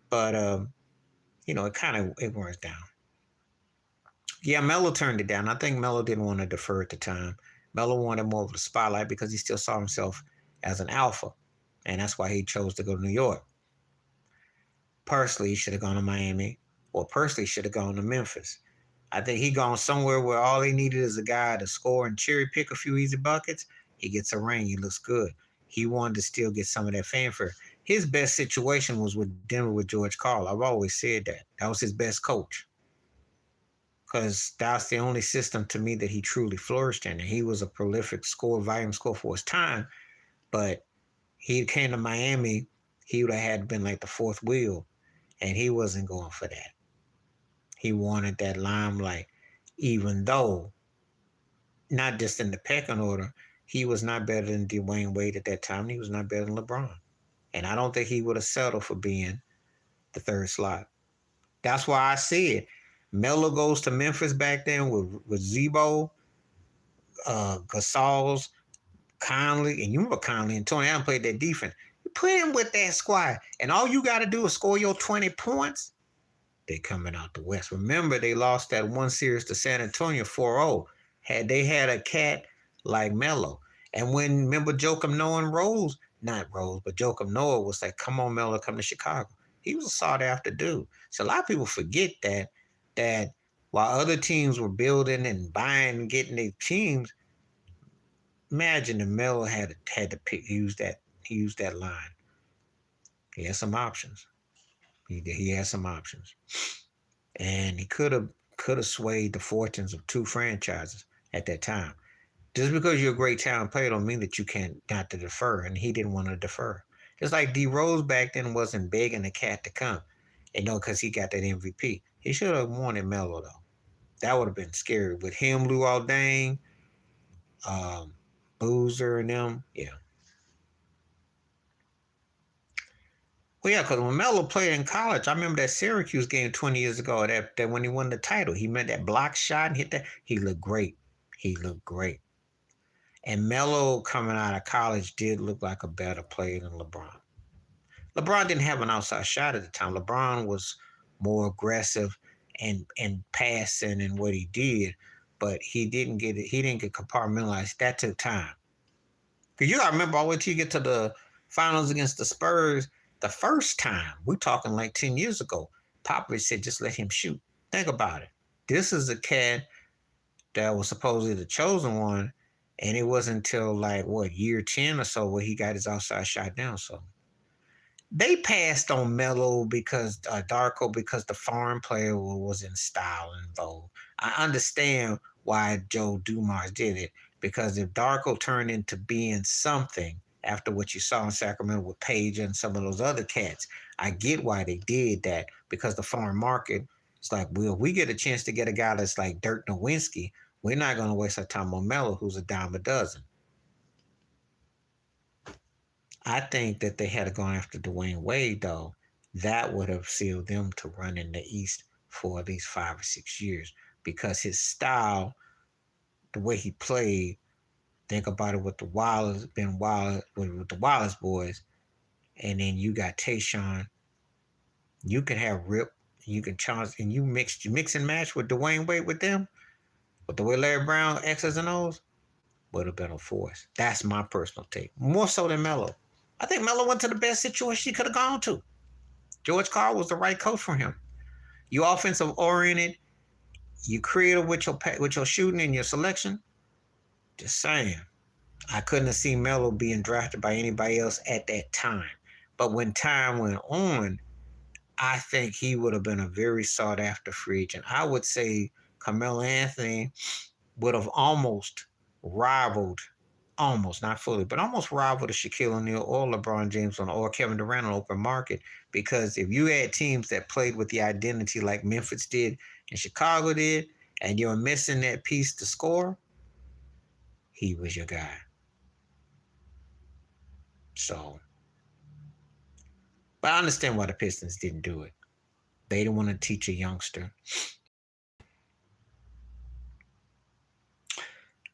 but it kind of it wears down. Yeah, Melo turned it down. I think Melo didn't want to defer at the time. Melo wanted more of the spotlight because he still saw himself as an alpha, and that's why he chose to go to New York. Personally, he should have gone to Miami, or personally should have gone to Memphis. I think he gone somewhere where all he needed is a guy to score and cherry pick a few easy buckets. He gets a ring. He looks good. He wanted to still get some of that fanfare. His best situation was with Denver with George Karl. I've always said that. That was his best coach. Because that's the only system to me that he truly flourished in. And he was a prolific volume scorer for his time. But he came to Miami, he would have had been like the fourth wheel. And he wasn't going for that. He wanted that limelight, even though, not just in the pecking order, he was not better than Dwayne Wade at that time. He was not better than LeBron. And I don't think he would have settled for being the third slot. That's why I said Melo goes to Memphis back then with Zebo, Gasol's, Conley, and you remember Conley and Tony Allen played that defense. You put him with that squad, and all you got to do is score your 20 points. They coming out the West. Remember, they lost that one series to San Antonio 4-0. Had they had a cat like Melo. And remember Joakim Noah and Joakim Noah was like, come on, Melo, come to Chicago. He was a sought after dude. So a lot of people forget that while other teams were building and buying and getting their teams, imagine if Melo had to use that line. He had some options. He had some options. And he could have swayed the fortunes of two franchises at that time. Just because you're a great talent player don't mean that you can't not to defer, and he didn't want to defer. Just like D Rose back then wasn't begging the cat to come, because he got that MVP. He should have wanted Melo though. That would have been scary with him, Lou Aldane, Boozer, and them. Yeah. Well, yeah, because when Melo played in college, I remember that Syracuse game 20 years ago, that when he won the title, he made that block shot and hit that. He looked great. And Melo coming out of college did look like a better player than LeBron. LeBron didn't have an outside shot at the time. LeBron was more aggressive and passing in what he did, but he didn't get compartmentalized. That took time. Because you got to remember, all the way till you get to the finals against the Spurs, the first time, we're talking like 10 years ago, Popovich said, just let him shoot. Think about it. This is a cat that was supposedly the chosen one, and it wasn't until year 10 or so where he got his outside shot down. So they passed on Melo because Darko, because the foreign player was in style and vogue. I understand why Joe Dumars did it, because if Darko turned into being something after what you saw in Sacramento with Page and some of those other cats, I get why they did that, because the foreign market, it's like, well, if we get a chance to get a guy that's like Dirk Nowitzki, we're not going to waste our time on Melo, who's a dime a dozen. I think that they had gone after Dwayne Wade, though. That would have sealed them to run in the East for at least 5 or 6 years, because his style, the way he played, think about it with the Wallace, with the Wallace boys, and then you got Tayshaun. You can have Rip, you can challenge, and you mix and match with Dwayne Wade with them, with the way Larry Brown X's and O's, would have been a force. That's my personal take. More so than Melo. I think Melo went to the best situation he could have gone to. George Karl was the right coach for him. You offensive oriented, you creative with your shooting and your selection. Just saying. I couldn't have seen Melo being drafted by anybody else at that time. But when time went on, I think he would have been a very sought after free agent. I would say Carmelo Anthony would have almost rivaled, almost not fully, but almost rivaled Shaquille O'Neal or LeBron James or Kevin Durant on open market. Because if you had teams that played with the identity like Memphis did and Chicago did, and you're missing that piece to score, he was your guy. So, but I understand why the Pistons didn't do it. They didn't want to teach a youngster.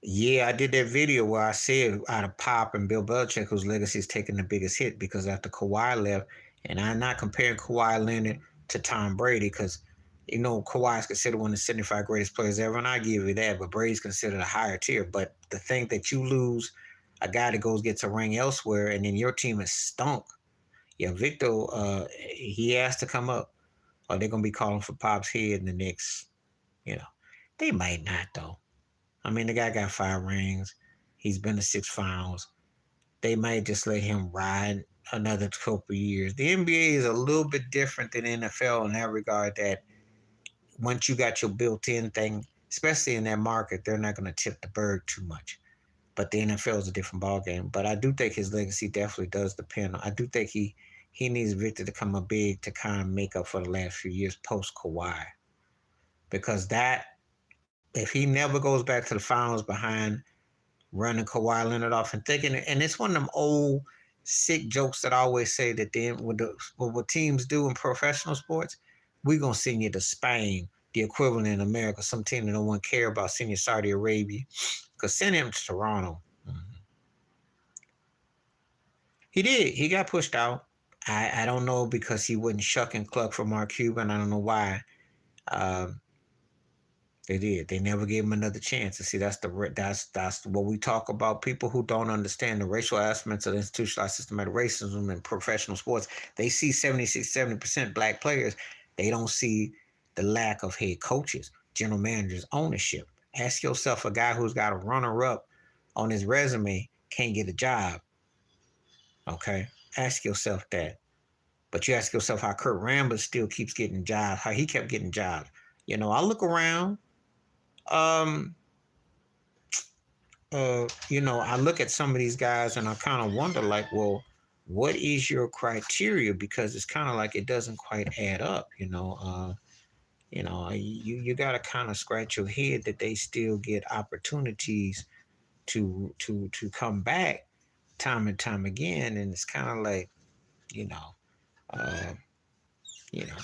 Yeah, I did that video where I said out of Pop and Bill Belichick, whose legacy is taking the biggest hit because after Kawhi left, and I'm not comparing Kawhi Leonard to Tom Brady because, Kawhi is considered one of the 75 greatest players ever, and I give you that, but Brady's considered a higher tier. But the thing that you lose a guy that goes gets a ring elsewhere, and then your team is stunk. Yeah, Victor, he has to come up, or they're gonna be calling for Pop's head in the next. You know, they might not though. I mean, the guy got 5 rings. He's been to 6 finals. They might just let him ride another couple years. The NBA is a little bit different than NFL in that regard. That once you got your built-in thing, especially in that market, they're not going to tip the bird too much. But the NFL is a different ballgame. But I do think his legacy definitely does depend. I do think he needs Victor to come up big to kind of make up for the last few years post Kawhi, because that if he never goes back to the finals behind running Kawhi Leonard off and thinking, and it's one of them old sick jokes that I always say that then what teams do in professional sports, we're gonna send you to Spain, the equivalent in America, some team that no one care about, send you Saudi Arabia, because send him to Toronto. Mm-hmm. He did. He got pushed out. I don't know because he wouldn't shuck and cluck for Mark Cuban. I don't know why. Um, They did. They never gave him another chance. And see, that's what we talk about. People who don't understand the racial aspects of the institutionalized systematic racism in professional sports. They see 70% black players. They don't see the lack of head coaches, general managers, ownership. Ask yourself, a guy who's got a runner-up on his resume can't get a job. Okay, ask yourself that. But you ask yourself how Kurt Rambis still keeps getting jobs. How he kept getting jobs. I look around. Um, I look at some of these guys and I kind of wonder, like, well, what is your criteria? Because it's kind of like it doesn't quite add up. You got to kind of scratch your head that they still get opportunities to come back time and time again, and it's kind of like, you know, uh, you know,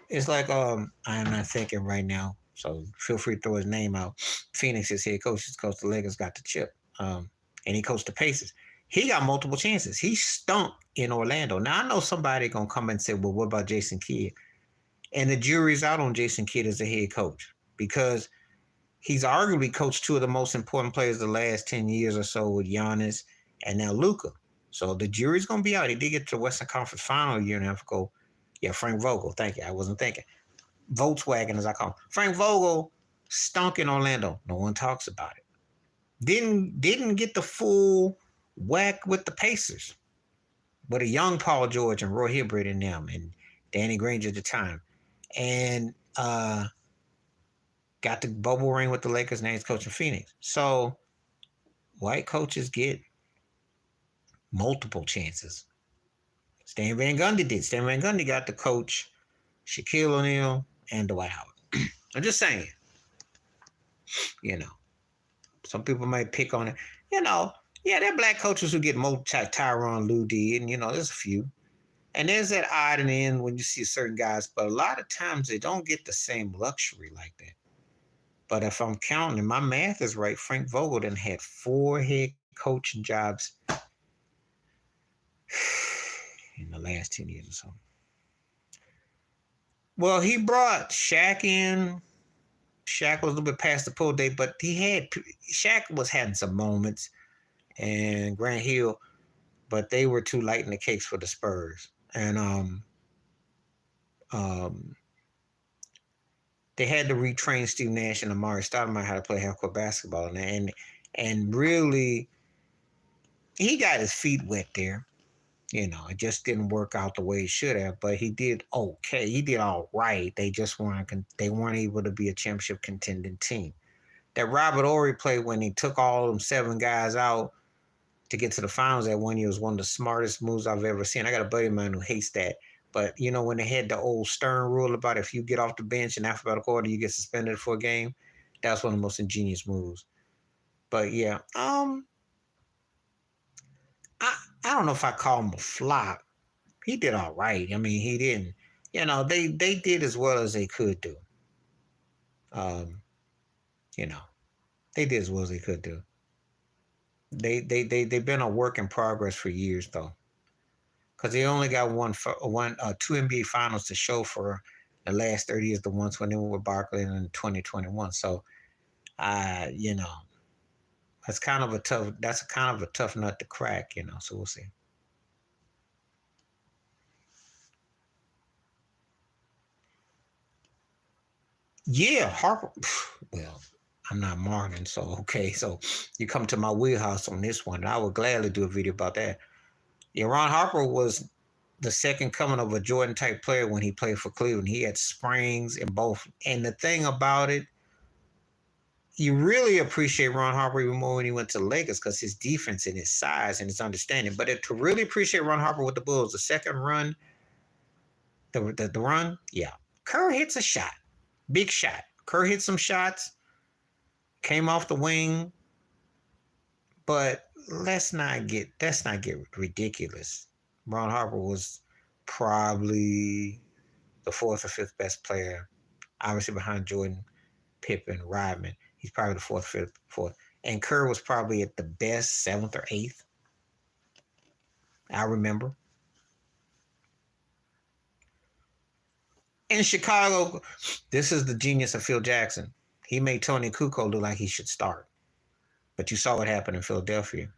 it's like I'm not thinking right now, so feel free to throw his name out. Phoenix's head coach, his coach the Lakers got the chip, and he coached the Pacers. He got multiple chances. He stunk in Orlando. Now I know somebody gonna come and say, "Well, what about Jason Kidd?" And the jury's out on Jason Kidd as a head coach because he's arguably coached two of the most important players the last 10 years or so with Giannis and now Luka. So the jury's gonna be out. He did get to the Western Conference Final a year and a half ago. Yeah, Frank Vogel. Thank you. I wasn't thinking. Volkswagen, as I call him. Frank Vogel stunk in Orlando. No one talks about it. Didn't get the full whack with the Pacers, but a young Paul George and Roy Hibbert in them and Danny Granger at the time, and got the bubble ring with the Lakers. Now he's coaching Phoenix. So white coaches get multiple chances. Stan Van Gundy did. Stan Van Gundy got to coach Shaquille O'Neal and Dwight Howard. I'm just saying. Some people might pick on it. Yeah, there are black coaches who get more. Tyronn Lue did, and there's a few. And there's that odd in the end when you see certain guys, but a lot of times they don't get the same luxury like that. But if I'm counting, and my math is right, Frank Vogel then had 4 head coaching jobs in the last 10 years or so. Well, he brought Shaq in. Shaq was a little bit past the pull date, but Shaq was having some moments, and Grant Hill, but they were too light in the cakes for the Spurs. And they had to retrain Steve Nash and Amari Stoudemire how to play half-court basketball, and really he got his feet wet there. It just didn't work out the way it should have, but he did okay. He did all right. They weren't able to be a championship contending team. That Robert Ory play when he took all them 7 guys out to get to the finals that one year was one of the smartest moves I've ever seen. I got a buddy of mine who hates that. But when they had the old Stern rule about if you get off the bench in alphabetical order, you get suspended for a game, that's one of the most ingenious moves. But yeah, I don't know if I call him a flop. He did all right. I mean, he didn't. They did as well as they could do. Um, you know, they did as well as they could do. They've been a work in progress for years though, because they only got two NBA finals to show for the last 30 years. The ones when they were with Barkley in 2021. So, you know, that's kind of a tough nut to crack. So we'll see. Yeah, Harper. Well, I'm not Martin, so okay. So you come to my wheelhouse on this one. I would gladly do a video about that. Yeah, Ron Harper was the second coming of a Jordan type player when he played for Cleveland. He had springs in both. And the thing about it, you really appreciate Ron Harper even more when he went to the Lakers because his defense and his size and his understanding. But to really appreciate Ron Harper with the Bulls, the second run, the run, yeah. Kerr hits a shot. Big shot. Kerr hit some shots, came off the wing, but let's not get ridiculous. Ron Harper was probably the fourth or fifth best player, obviously behind Jordan, Pippen, Rodman. He's probably the fourth, fifth, fourth. And Kerr was probably at the best seventh or eighth. I remember. In Chicago, this is the genius of Phil Jackson. He made Tony Kukoc look like he should start. But you saw what happened in Philadelphia.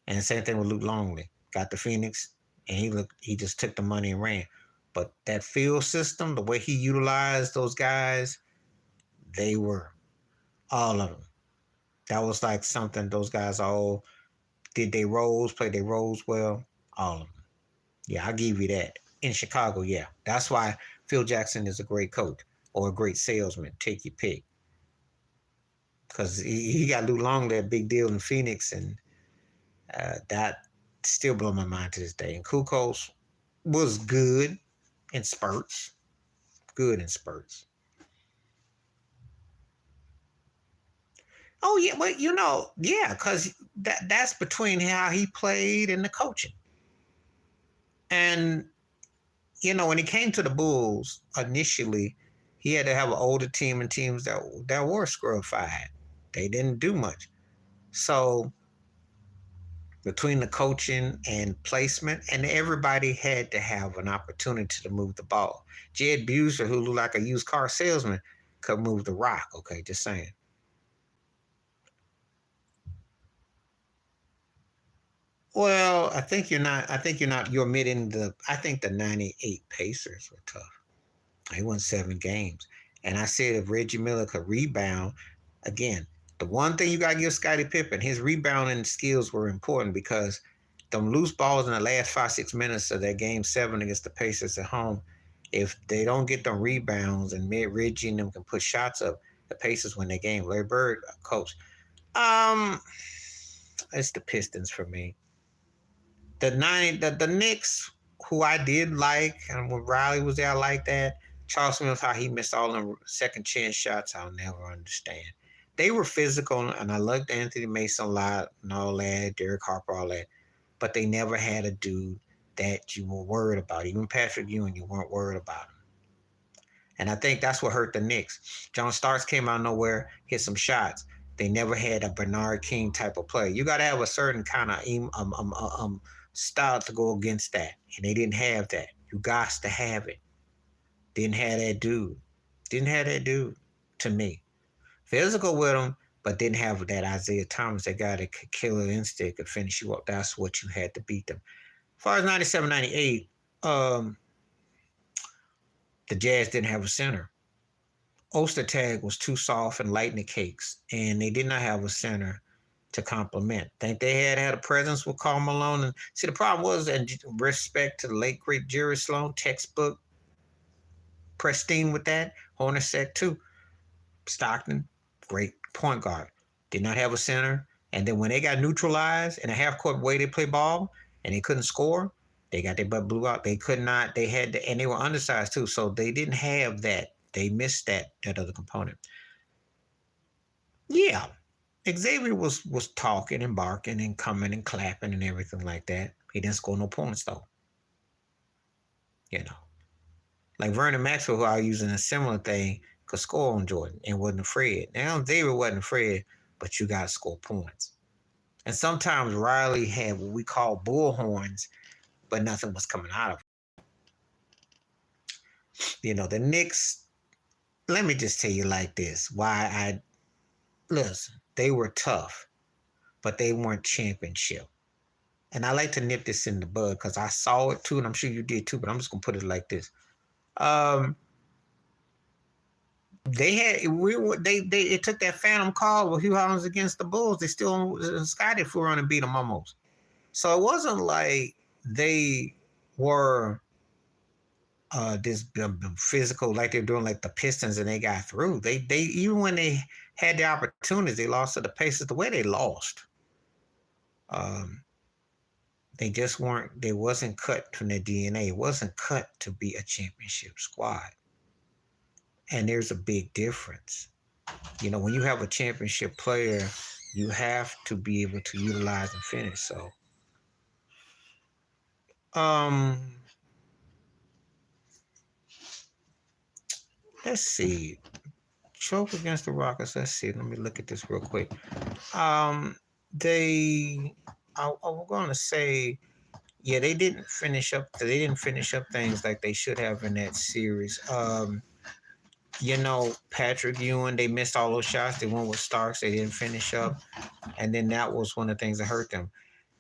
And the same thing with Luke Longley. Got the Phoenix, and he just took the money and ran. But that field system, the way he utilized those guys, they were all of them. That was like something those guys all did their roles, played their roles well, all of them. Yeah, I'll give you that. In Chicago, yeah. That's why Phil Jackson is a great coach or a great salesman. Take your pick. Because he got Luke Longley, that big deal in Phoenix, and that still blows my mind to this day. And Kukoc was good in spurts. Good in spurts. Oh, yeah, but yeah, because that's between how he played and the coaching. And, when he came to the Bulls, initially, he had to have an older team and teams that were scrub-fied. They didn't do much. So, between the coaching and placement, and everybody had to have an opportunity to move the ball. Jed Buser, who looked like a used car salesman, could move the rock. Okay, just saying. Well, I think you're not. You're omitting I think the '98 Pacers were tough. They won 7 games, and I said if Reggie Miller could rebound, again, the one thing you got to give Scottie Pippen, his rebounding skills were important because them loose balls in the last 5-6 minutes of that game 7 against the Pacers at home, if they don't get them rebounds and Reggie and them can put shots up, the Pacers win that game. Larry Bird, coach. It's the Pistons for me. The Knicks, who I did like, and when Riley was there, I liked that. Charles Smith, how he missed all them second chance shots, I'll never understand. They were physical, and I loved Anthony Mason a lot and all that, Derek Harper, all that. But they never had a dude that you were worried about. Even Patrick Ewing, you weren't worried about him. And I think that's what hurt the Knicks. John Starks came out of nowhere, hit some shots. They never had a Bernard King type of play. You got to have a certain kind of style to go against that. And they didn't have that. You got to have it. Didn't have that dude. To me. Physical with him, but didn't have that Isaiah Thomas, that guy that could kill an instant, could finish you up. That's what you had to beat them. As far as 97, 98, the Jazz didn't have a center. Ostertag was too soft and light in the cakes, and they did not have a center to compliment. Think they had a presence with Karl Malone. And see, the problem was, and respect to the late great Jerry Sloan, textbook pristine with that. Hornacek too. Stockton, great point guard. Did not have a center. And then when they got neutralized in a half court way they play ball and they couldn't score, they got their butt blew out. They could not, they had, and they were undersized too. So they didn't have that. They missed that other component. Yeah. Xavier was talking and barking and coming and clapping and everything like that. He didn't score no points though. You know. Like Vernon Maxwell, who I was using a similar thing, could score on Jordan and wasn't afraid. Now Xavier wasn't afraid, but you got to score points. And sometimes Riley had what we call bullhorns, but nothing was coming out of it. You know, the Knicks, let me just tell you like this, listen, they were tough, but they weren't championship. And I like to nip this in the bud because I saw it too, and I'm sure you did too, but I'm just going to put it like this. It took that phantom call with Hugh Hollins against the Bulls. They still Scotty flew around and beat them almost. So it wasn't like they were this physical like they're doing like the Pistons and they got through. They even when they had the opportunities, they lost to the Pacers. The way they lost, they just weren't. They wasn't cut from their DNA. It wasn't cut to be a championship squad. And there's a big difference. You know, when you have a championship player, you have to be able to utilize and finish. So, let's see. Choke against the Rockets. Let's see. Let me look at this real quick. I was going to say, yeah, they didn't finish up things like they should have in that series. You know, Patrick Ewing, they missed all those shots. They went with Starks. They didn't finish up. And then that was one of the things that hurt them.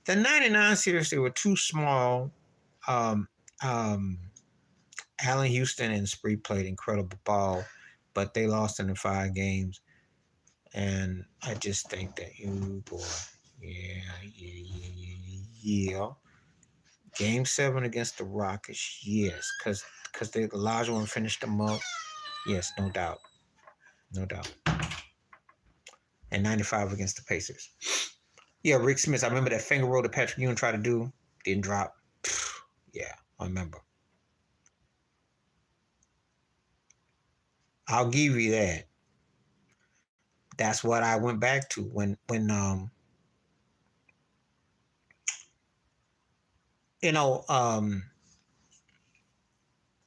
The 99 series, they were too small. Allen Houston and Spree played incredible ball, but they lost in the 5 games. And I just think that, boy, yeah. Game 7 against the Rockets, yes, because the large one finished them up. Yes, no doubt. No doubt. And 95 against the Pacers. Yeah, Rick Smith. I remember that finger roll that Patrick Ewing tried to do. Didn't drop. Yeah, I remember. I'll give you that. That's what I went back to when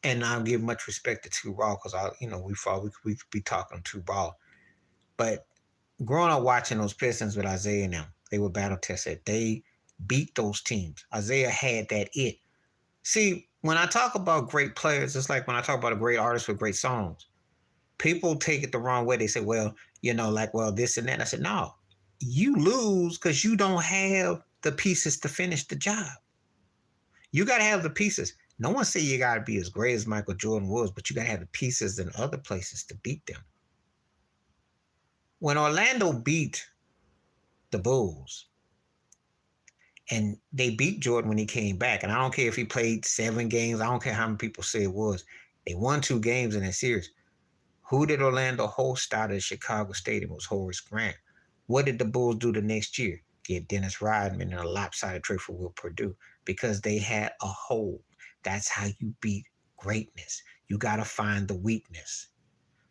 and I'll give much respect to Too Raw because we could be talking Too Raw. But growing up watching those Pistons with Isaiah and them, they were battle tested. They beat those teams. Isaiah had that it. See, when I talk about great players, it's like when I talk about a great artist with great songs. People take it the wrong way. They say, well, this and that. And I said, no, you lose because you don't have the pieces to finish the job. You got to have the pieces. No one say you got to be as great as Michael Jordan was, but you got to have the pieces in other places to beat them. When Orlando beat the Bulls, and they beat Jordan when he came back, and I don't care if he played 7 games, I don't care how many people say it was, they won 2 games in that series. Who did Orlando host out of Chicago Stadium? It was Horace Grant. What did the Bulls do the next year? Get Dennis Rodman in a lopsided trade for Will Perdue because they had a hole. That's how you beat greatness. You got to find the weakness.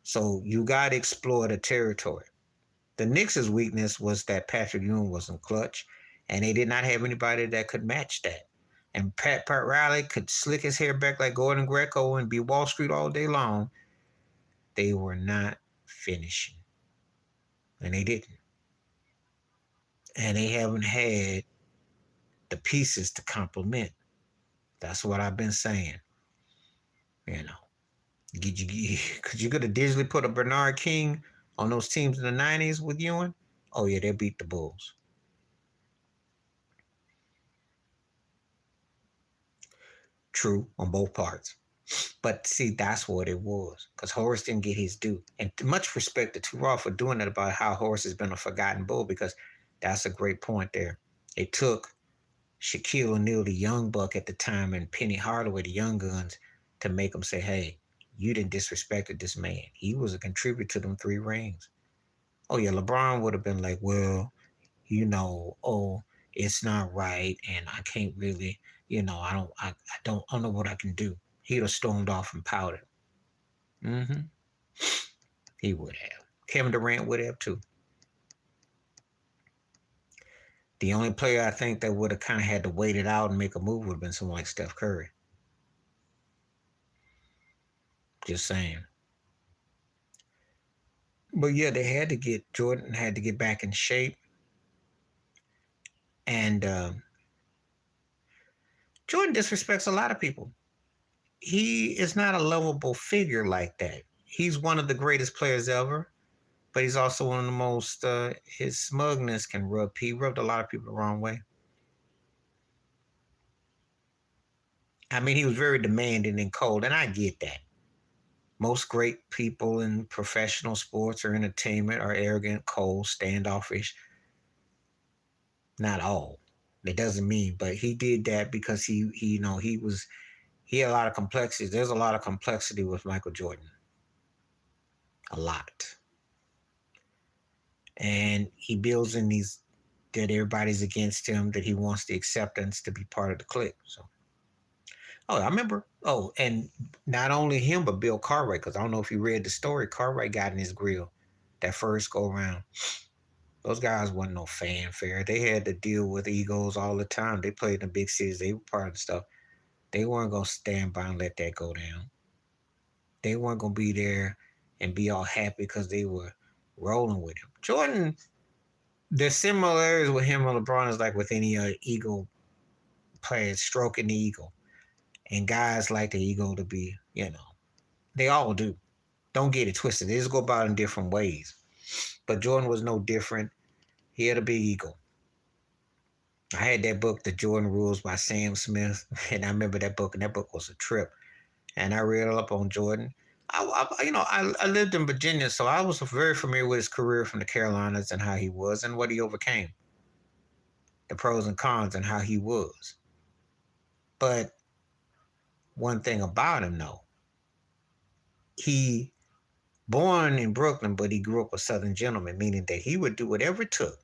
So you got to explore the territory. The Knicks' weakness was that Patrick Ewing wasn't clutch, and they did not have anybody that could match that. And Pat Riley could slick his hair back like Gordon Greco and be Wall Street all day long. They were not finishing. And they didn't. And they haven't had the pieces to complement. That's what I've been saying. Could you could have digitally put a Bernard King on those teams in the 90s with Ewing? Oh, yeah, they beat the Bulls. True on both parts. But see, that's what it was. Because Horace didn't get his due. And much respect to Too Raw for doing that about how Horace has been a forgotten Bull because That's a great point there. It took Shaquille O'Neal, the young buck at the time, and Penny Hardaway, the young guns, to make them say, hey, you didn't disrespect this man. He was a contributor to them 3 rings. Oh, yeah, LeBron would have been like, well, oh, it's not right. And I can't really, I don't know what I can do. He'd have stormed off and pouted. Mm-hmm. He would have. Kevin Durant would have too. The only player I think that would have kind of had to wait it out and make a move would have been someone like Steph Curry. Just saying. But yeah, Jordan had to get back in shape. And Jordan disrespects a lot of people. He is not a lovable figure like that. He's one of the greatest players ever, but he's also one of the most, his smugness he rubbed a lot of people the wrong way. I mean, he was very demanding and cold, and I get that. Most great people in professional sports or entertainment are arrogant, cold, standoffish. Not all. It doesn't mean, but he did that because he had a lot of complexity. There's a lot of complexity with Michael Jordan. A lot. And he builds in these that everybody's against him, that he wants the acceptance to be part of the clique. So, I remember. Oh, and not only him, but Bill Cartwright, because I don't know if you read the story. Cartwright got in his grill that first go round. Those guys wasn't no fanfare. They had to deal with egos all the time. They played in the big cities. They were part of the stuff. They weren't going to stand by and let that go down. They weren't going to be there and be all happy because they were rolling with him. Jordan, the similarities with him and LeBron is like with any other ego player, stroking the ego. And guys like the ego to be, they all do. Don't get it twisted. They just go about it in different ways. But Jordan was no different. He had a big ego. I had that book, The Jordan Rules by Sam Smith, and I remember that book, and that book was a trip. And I read up on Jordan. I lived in Virginia, so I was very familiar with his career from the Carolinas and how he was and what he overcame, the pros and cons and how he was. But one thing about him, though, he born in Brooklyn, but he grew up a Southern gentleman, meaning that he would do whatever it took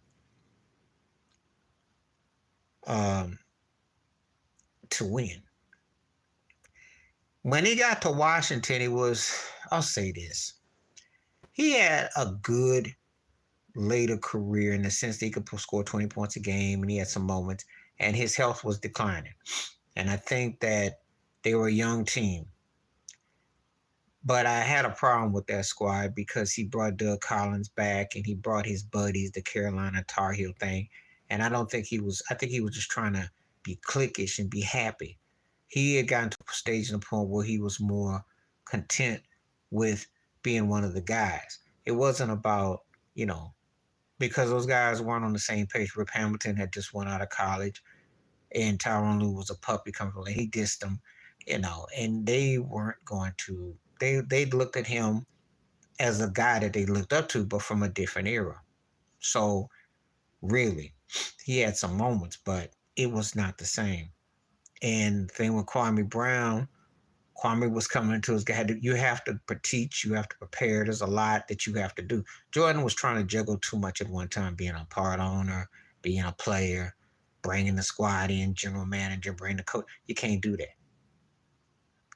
to win. When he got to Washington, I'll say this, he had a good later career in the sense that he could score 20 points a game, and he had some moments, and his health was declining. And I think that they were a young team. But I had a problem with that squad because he brought Doug Collins back and he brought his buddies, the Carolina Tar Heel thing. And I think he was just trying to be cliquish and be happy. He had gotten to a stage in the point where he was more content with being one of the guys. It wasn't about, because those guys weren't on the same page. Rip Hamilton had just went out of college and Tyronn Lue was a puppy coming from, he dissed them, and they weren't going to, they looked at him as a guy that they looked up to, but from a different era. So really, he had some moments, but it was not the same. And the thing with Kwame Brown, Kwame was coming to his guy. You have to teach, you have to prepare. There's a lot that you have to do. Jordan was trying to juggle too much at one time, being a part owner, being a player, bringing the squad in, general manager, bring the coach. You can't do that.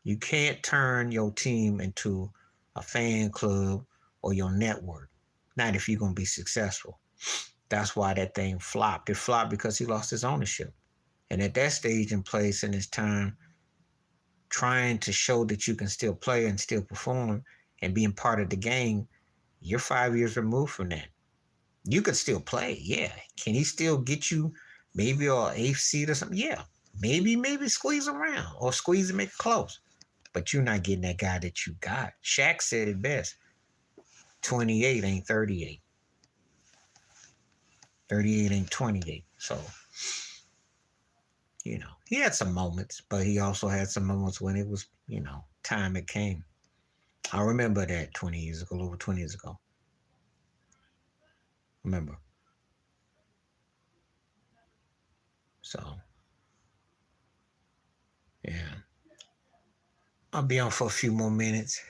You can't turn your team into a fan club or your network. Not if you're going to be successful. That's why that thing flopped. It flopped because he lost his ownership. And at that stage in place in his time, trying to show that you can still play and still perform and being part of the game, you're 5 years removed from that. You could still play, yeah. Can he still get you maybe an eighth seed or something? Yeah. Maybe squeeze around or squeeze and make it close. But you're not getting that guy that you got. Shaq said it best. 28 ain't 38. 38 ain't 28. So, he had some moments, but he also had some moments when it was, time it came. I remember that 20 years ago, over 20 years ago. Remember. So, yeah. I'll be on for a few more minutes.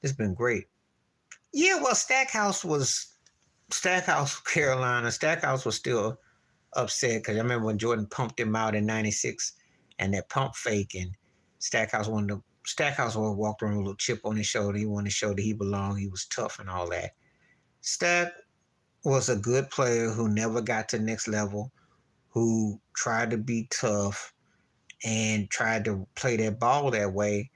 It's been great. Yeah, well, Stackhouse, Carolina. Stackhouse was still upset because I remember when Jordan pumped him out in '96 and that pump fake, and Stackhouse walked around with a little chip on his shoulder. He wanted to show that he belonged. He was tough and all that. Stack was a good player who never got to the next level, who tried to be tough and tried to play that ball that way.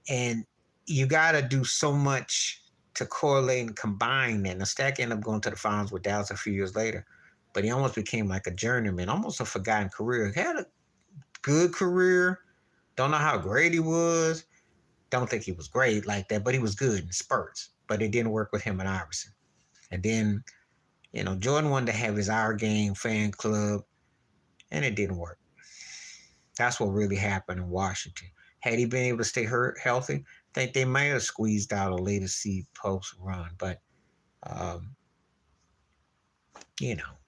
And you got to do so much to correlate and combine that. Now, Stack ended up going to the finals with Dallas a few years later, but he almost became like a journeyman, almost a forgotten career. He had a good career. Don't know how great he was. Don't think he was great like that, but he was good in spurts. But it didn't work with him and Iverson. And then, Jordan wanted to have his Our Game fan club, and it didn't work. That's what really happened in Washington. Had he been able to stay healthy, I think they might have squeezed out a later seed post run. But, um, you know,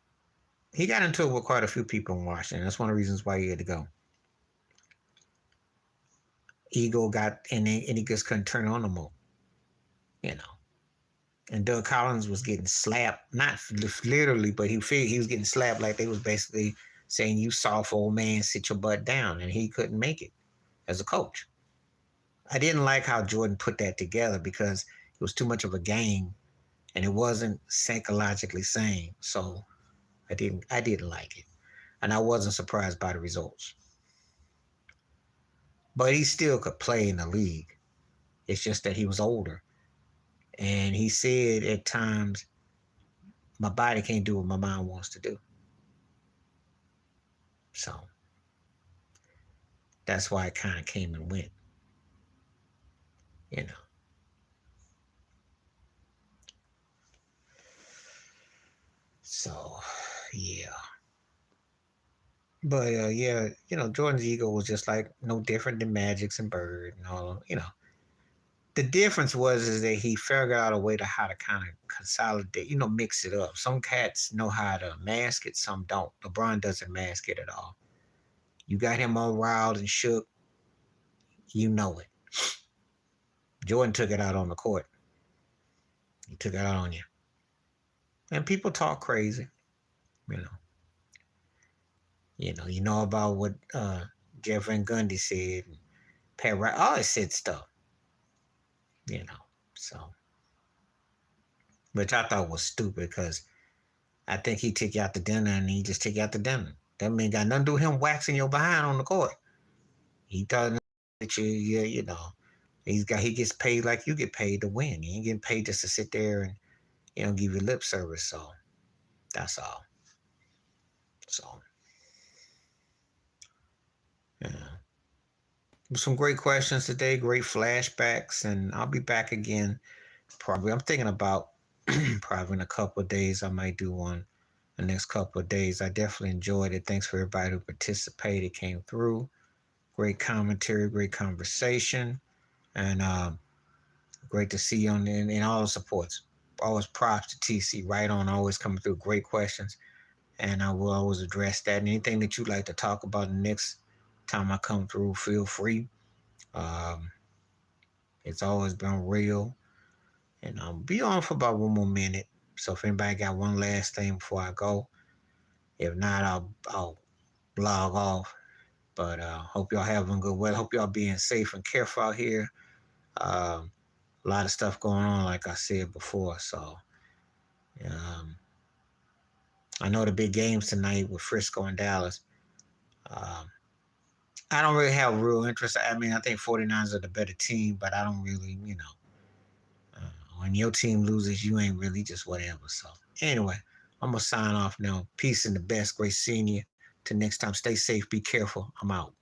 he got into it with quite a few people in Washington. That's one of the reasons why he had to go. Ego got, and he just couldn't turn on no more. And Doug Collins was getting slapped, not literally, but he figured he was getting slapped like they was basically saying, "You soft old man, sit your butt down," and he couldn't make it as a coach. I didn't like how Jordan put that together because it was too much of a game and it wasn't psychologically sane. So I didn't like it. And I wasn't surprised by the results. But he still could play in the league. It's just that he was older. And he said at times, my body can't do what my mind wants to do. So that's why it kind of came and went. So, yeah. But yeah, Jordan's ego was just like no different than Magic's and Bird and all. The difference was is that he figured out a way to how to kind of consolidate, mix it up. Some cats know how to mask it, some don't. LeBron doesn't mask it at all. You got him all riled and shook, you know it. Jordan took it out on the court. He took it out on you. And people talk crazy, you know. You know about what Jeff Van Gundy said, and Pat Riley always said stuff, so, which I thought was stupid because I think he took you out to dinner and he just took you out to dinner. That mean got nothing to do with him waxing your behind on the court. He thought that he gets paid like you get paid to win. He ain't getting paid just to sit there and give you lip service. So that's all. So yeah. Some great questions today, great flashbacks, and I'll be back again probably. I'm thinking about probably in a couple of days I might do one the next couple of days. I definitely enjoyed it. Thanks for everybody who participated, came through. Great commentary, great conversation, and great to see you in all the supports. Always props to TC, right on, always coming through. Great questions, and I will always address that. And anything that you'd like to talk about the next time I come through, feel free. It's always been real, and I'll be on for about one more minute. So if anybody got one last thing before I go, if not, I'll log off. But hope y'all having good weather. Hope y'all being safe and careful out here. A lot of stuff going on, like I said before. So I know the big games tonight with Frisco and Dallas. I don't really have real interest. I mean, I think 49ers are the better team, but I don't really, when your team loses, you ain't really just whatever. So anyway, I'm going to sign off now. Peace and the best. Great seeing you. Till next time, stay safe, be careful. I'm out.